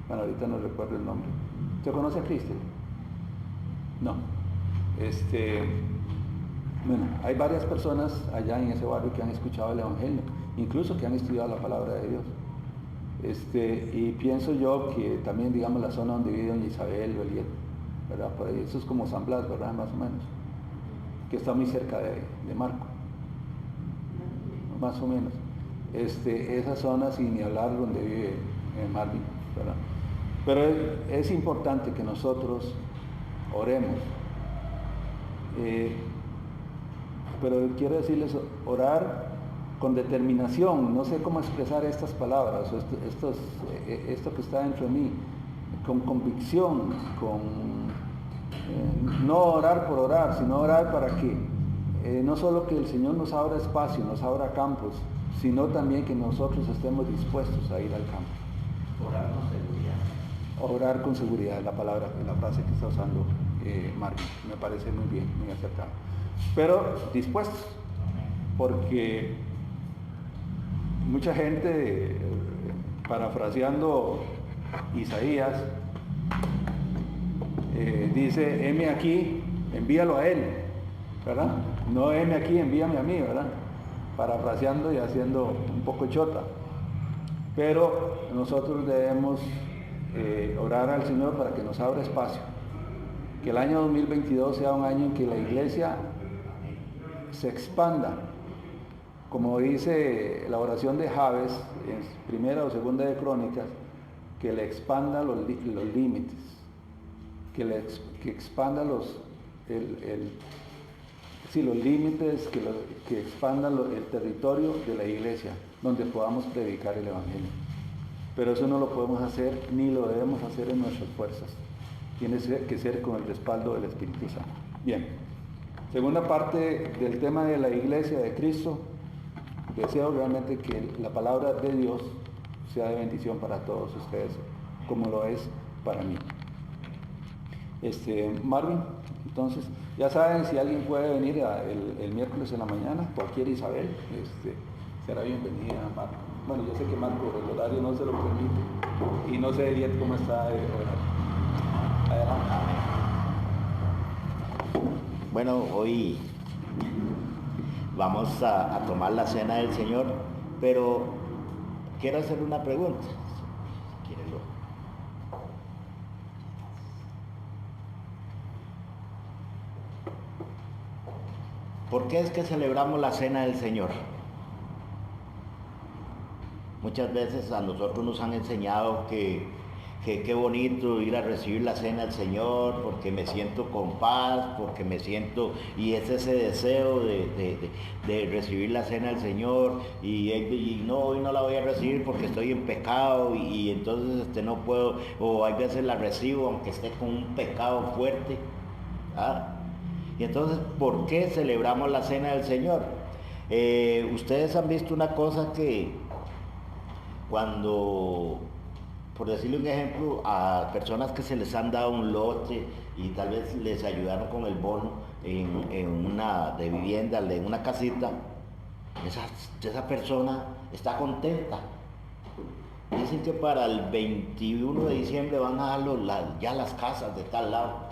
[SPEAKER 4] Bueno, ahorita no recuerdo el nombre. ¿Usted conoce a Cristel? No. Bueno, hay varias personas allá en ese barrio que han escuchado el Evangelio, incluso que han estudiado la palabra de Dios. Y pienso yo que también, digamos, la zona donde vive doña Isabel, ¿verdad? Por ahí, eso es como San Blas, ¿verdad? Más o menos, que está muy cerca de Marco, más o menos. Esa zona, sin ni hablar donde vive Marvin, ¿verdad? Pero es importante que nosotros oremos. Pero quiero decirles, orar con determinación, no sé cómo expresar estas palabras, esto que está dentro de mí, con convicción, no orar por orar, sino orar para que no solo que el Señor nos abra espacio, nos abra campos, sino también que nosotros estemos dispuestos a ir al campo.
[SPEAKER 1] Orar con seguridad.
[SPEAKER 4] Orar con seguridad, la frase que está usando Marvin, me parece muy bien, muy acertada. Pero dispuestos, porque mucha gente, parafraseando Isaías, dice, heme aquí, envíalo a él, ¿verdad? No heme aquí, envíame a mí, ¿verdad? Parafraseando y haciendo un poco chota. Pero nosotros debemos orar al Señor para que nos abra espacio. Que el año 2022 sea un año en que la iglesia se expanda. Como dice la oración de Jabes, en primera o segunda de Crónicas, que le expanda los límites, que expanda los límites, que expanda el territorio de la iglesia, donde podamos predicar el Evangelio. Pero eso no lo podemos hacer, ni lo debemos hacer en nuestras fuerzas. Tiene que ser con el respaldo del Espíritu Santo. Bien, segunda parte del tema de la iglesia de Cristo. Deseo realmente que la palabra de Dios sea de bendición para todos ustedes, como lo es para mí. Marvin, entonces, ya saben, si alguien puede venir el miércoles en la mañana, cualquier Isabel, será bienvenida, Marco. Bueno, yo sé que Marco, el horario no se lo permite, y no sé, Eliet, cómo está el horario. Adelante.
[SPEAKER 1] Bueno, hoy vamos a tomar la cena del Señor, pero quiero hacer una pregunta. ¿Por qué es que celebramos la cena del Señor? Muchas veces a nosotros nos han enseñado que qué bonito ir a recibir la cena del Señor, porque me siento con paz, porque me siento, y es ese deseo de recibir la cena del Señor, y no, hoy no la voy a recibir porque estoy en pecado, y entonces no puedo, o hay veces la recibo aunque esté con un pecado fuerte. Y entonces, ¿por qué celebramos la cena del Señor? Ustedes han visto una cosa que cuando, por decirle un ejemplo, a personas que se les han dado un lote y tal vez les ayudaron con el bono en una de vivienda, en una casita, esa persona está contenta. Dicen que para el 21 de diciembre van a dar ya las casas de tal lado.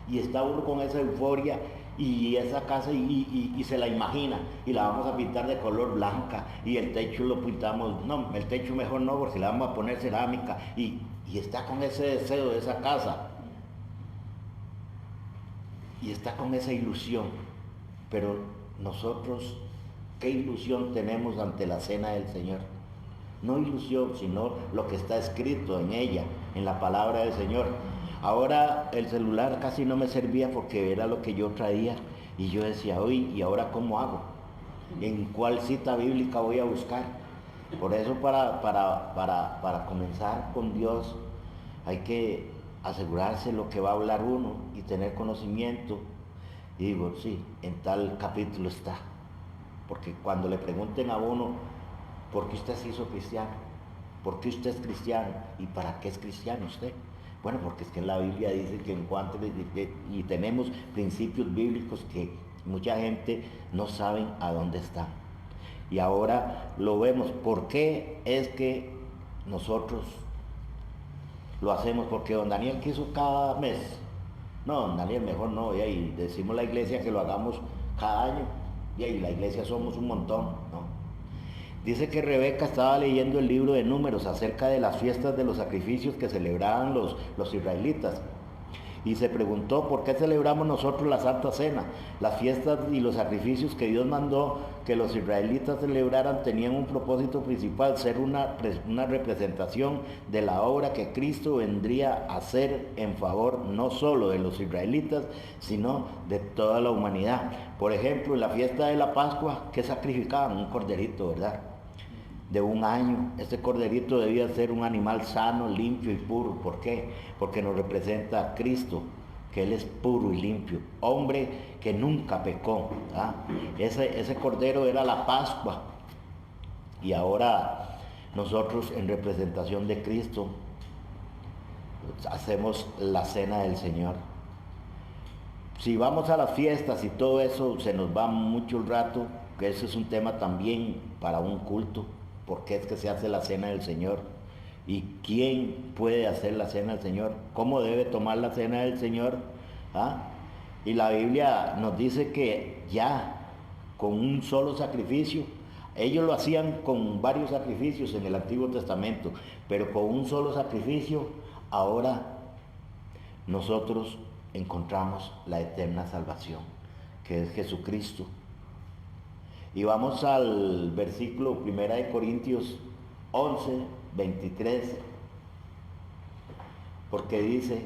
[SPEAKER 1] Y está uno con esa euforia y esa casa y se la imagina, y la vamos a pintar de color blanca, y el techo lo pintamos, no, el techo mejor no, porque le vamos a poner cerámica, y está con ese deseo de esa casa, y está con esa ilusión. Pero nosotros, ¿qué ilusión tenemos ante la cena del Señor? No ilusión, sino lo que está escrito en ella, en la palabra del Señor. Ahora el celular casi no me servía porque era lo que yo traía, y yo decía, uy, ¿y ahora cómo hago? ¿En cuál cita bíblica voy a buscar? Por eso para comenzar con Dios hay que asegurarse lo que va a hablar uno y tener conocimiento. Y digo, sí, en tal capítulo está. Porque cuando le pregunten a uno, ¿por qué usted se hizo cristiano? ¿Por qué usted es cristiano? ¿Y para qué es cristiano usted? Bueno, porque es que en la Biblia dice que en cuanto, y tenemos principios bíblicos que mucha gente no sabe a dónde están. Y ahora lo vemos. ¿Por qué es que nosotros lo hacemos? Porque don Daniel quiso cada mes. No, don Daniel, mejor no. Y decimos la iglesia que lo hagamos cada año. Y la iglesia somos un montón, ¿no? Dice que Rebeca estaba leyendo el libro de Números acerca de las fiestas de los sacrificios que celebraban los israelitas. Y se preguntó, ¿por qué celebramos nosotros la Santa Cena? Las fiestas y los sacrificios que Dios mandó que los israelitas celebraran tenían un propósito principal, ser una representación de la obra que Cristo vendría a hacer en favor no solo de los israelitas, sino de toda la humanidad. Por ejemplo, en la fiesta de la Pascua, ¿qué sacrificaban? Un corderito, ¿verdad? De un año. Este corderito debía ser un animal sano, limpio y puro. ¿Por qué? Porque nos representa a Cristo, que Él es puro y limpio, hombre que nunca pecó. Ese cordero era la Pascua. Y ahora nosotros, en representación de Cristo, hacemos la cena del Señor. Si vamos a las fiestas y todo eso, se nos va mucho el rato, que eso es un tema también para un culto. ¿Por qué es que se hace la cena del Señor? ¿Y quién puede hacer la cena del Señor? ¿Cómo debe tomar la cena del Señor? Y la Biblia nos dice que ya con un solo sacrificio, ellos lo hacían con varios sacrificios en el Antiguo Testamento, pero con un solo sacrificio, ahora nosotros encontramos la eterna salvación, que es Jesucristo. Y vamos al versículo 1 de Corintios 11, 23, porque dice,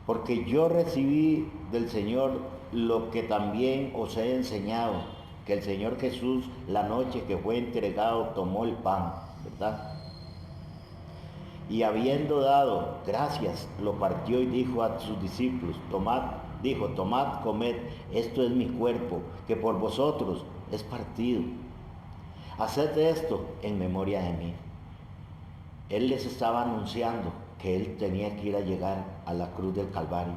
[SPEAKER 1] porque yo recibí del Señor lo que también os he enseñado, que el Señor Jesús, la noche que fue entregado, tomó el pan, ¿verdad? Y habiendo dado gracias, lo partió y dijo a sus discípulos, tomad, comed, esto es mi cuerpo, que por vosotros es partido. Haced esto en memoria de mí. Él les estaba anunciando que Él tenía que ir a llegar a la cruz del Calvario,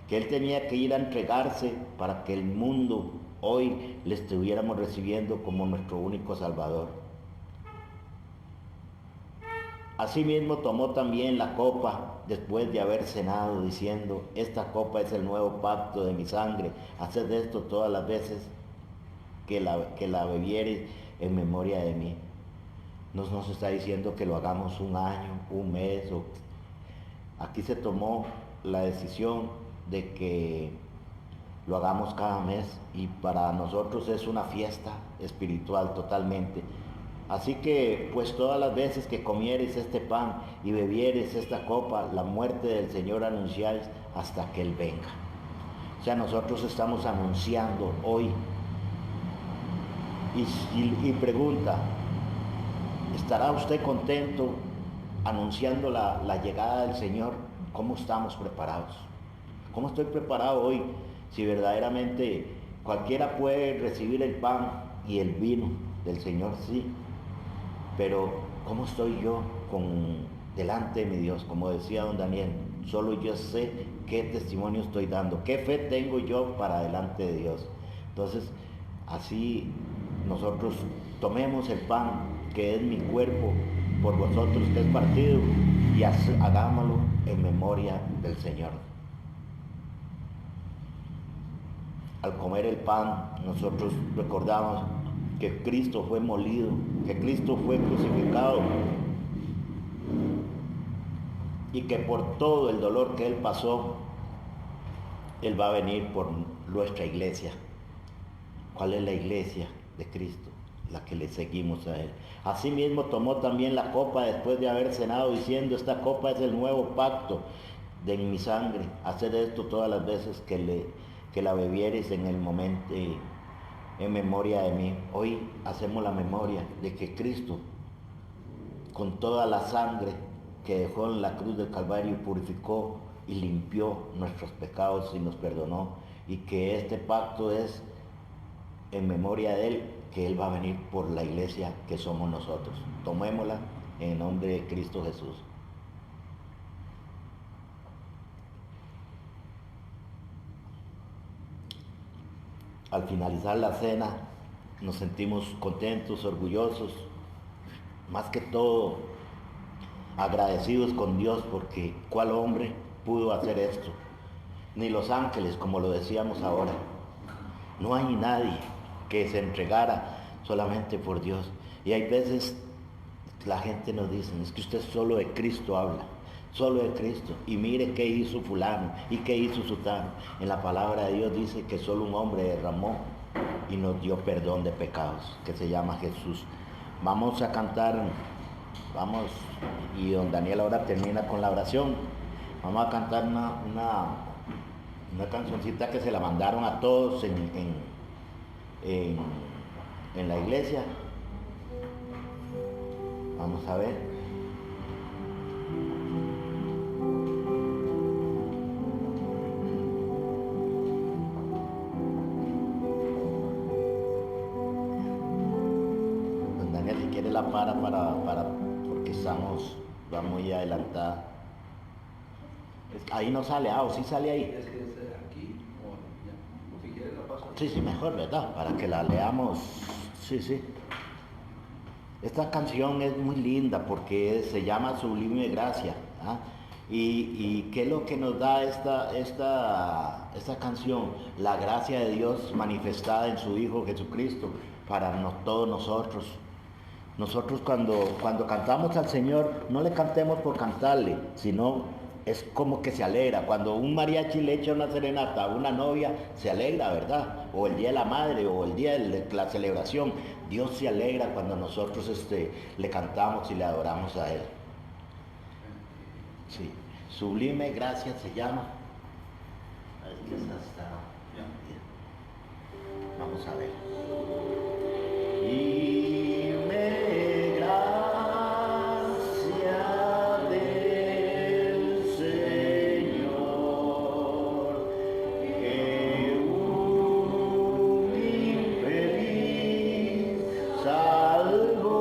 [SPEAKER 1] que Él tenía que ir a entregarse para que el mundo hoy le estuviéramos recibiendo como nuestro único Salvador. Asimismo tomó también la copa después de haber cenado, diciendo, esta copa es el nuevo pacto de mi sangre, haced esto todas las veces que la bebiereis en memoria de mí. No nos está diciendo que lo hagamos un año, un mes, aquí se tomó la decisión de que lo hagamos cada mes y para nosotros es una fiesta espiritual totalmente. Así que, pues todas las veces que comiereis este pan y bebiereis esta copa, la muerte del Señor anunciáis hasta que Él venga. O sea, nosotros estamos anunciando hoy. Y pregunta, ¿estará usted contento anunciando la llegada del Señor? ¿Cómo estamos preparados? ¿Cómo estoy preparado hoy? Si verdaderamente cualquiera puede recibir el pan y el vino del Señor, sí. Pero ¿cómo estoy yo delante de mi Dios? Como decía don Daniel, solo yo sé qué testimonio estoy dando, qué fe tengo yo para delante de Dios. Entonces, así nosotros tomemos el pan, que es mi cuerpo, por vosotros que es partido, y hagámoslo en memoria del Señor. Al comer el pan, nosotros recordamos que Cristo fue molido, que Cristo fue crucificado y que por todo el dolor que Él pasó, Él va a venir por nuestra iglesia. ¿Cuál es la iglesia de Cristo? La que le seguimos a Él. Asimismo tomó también la copa después de haber cenado, diciendo, esta copa es el nuevo pacto de mi sangre, hacer esto todas las veces que la bebieres en el momento, en memoria de mí. Hoy hacemos la memoria de que Cristo, con toda la sangre que dejó en la cruz del Calvario, purificó y limpió nuestros pecados y nos perdonó, y que este pacto es en memoria de Él, que Él va a venir por la iglesia que somos nosotros. Tomémosla en el nombre de Cristo Jesús. Al finalizar la cena nos sentimos contentos, orgullosos, más que todo agradecidos con Dios, porque ¿cuál hombre pudo hacer esto? Ni los ángeles, como lo decíamos ahora. No hay nadie que se entregara solamente por Dios. Y hay veces la gente nos dice, es que usted solo de Cristo habla, solo de Cristo. Y mire qué hizo fulano y qué hizo sutano. En la palabra de Dios dice que solo un hombre derramó y nos dio perdón de pecados, que se llama Jesús. Vamos a cantar, y don Daniel ahora termina con la oración. Vamos a cantar una cancioncita que se la mandaron a todos en la iglesia. Vamos a ver. Don Daniel, si quiere la para porque va muy adelantada. Ahí no sale, o sí sale ahí.
[SPEAKER 4] Es que es aquí, o si quieres la paso.
[SPEAKER 1] Sí, mejor, ¿verdad? Para que la leamos. Sí. Esta canción es muy linda porque se llama Sublime Gracia. ¿Ah? Y ¿qué es lo que nos da esta canción? La gracia de Dios manifestada en su Hijo Jesucristo para todos nosotros. Nosotros cuando cantamos al Señor, no le cantemos por cantarle, sino es como que se alegra. Cuando un mariachi le echa una serenata a una novia, se alegra, ¿verdad? O el día de la madre, o el día de la celebración. Dios se alegra cuando nosotros le cantamos y le adoramos a Él. Sí, Sublime Gracia se llama. A ver qué está. Vamos a ver. Sublime gracia del Señor, que un infeliz salvó.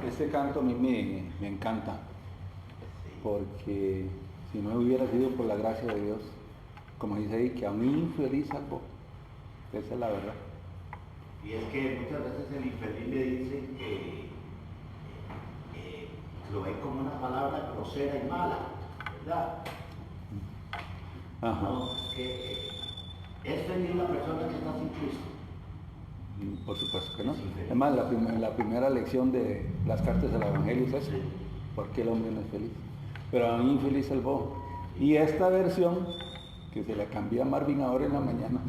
[SPEAKER 4] Este canto a mí me encanta, porque si no hubiera sido por la gracia de Dios, como dice ahí, que a un infeliz salvó. Esa es la verdad.
[SPEAKER 1] Y es que muchas veces el infeliz le dice que lo ve como una palabra grosera y mala, ¿verdad?
[SPEAKER 4] Ajá.
[SPEAKER 1] No, que es feliz la persona que está sin Cristo.
[SPEAKER 4] Por supuesto que no.
[SPEAKER 1] Sí, sí.
[SPEAKER 4] Además, la primera lección de las cartas del Evangelio es eso. ¿Por qué el hombre no es feliz? Pero a un infeliz salvó. Y esta versión, que se la cambié a Marvin ahora en la mañana,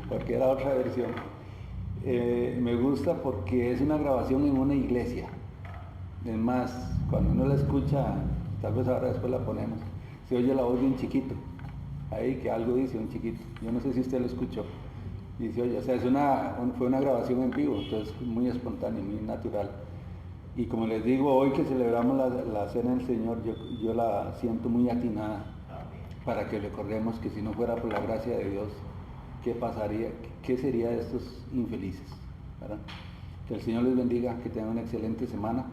[SPEAKER 4] porque era otra versión, me gusta porque es una grabación en una iglesia. Es más, cuando uno la escucha, tal vez ahora después la ponemos, se oye la voz de un chiquito. Ahí que algo dice un chiquito. Yo no sé si usted lo escuchó. Dice, oye, o sea, fue una grabación en vivo, entonces muy espontánea, muy natural. Y como les digo, hoy que celebramos la Cena del Señor, yo la siento muy atinada, para que recordemos que si no fuera por la gracia de Dios, ¿qué pasaría? ¿Qué sería de estos infelices? ¿Verdad? Que el Señor les bendiga, que tengan una excelente semana,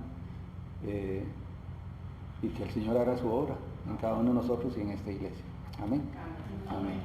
[SPEAKER 4] y que el Señor haga su obra en cada uno de nosotros y en esta iglesia. Amén.
[SPEAKER 1] Amén.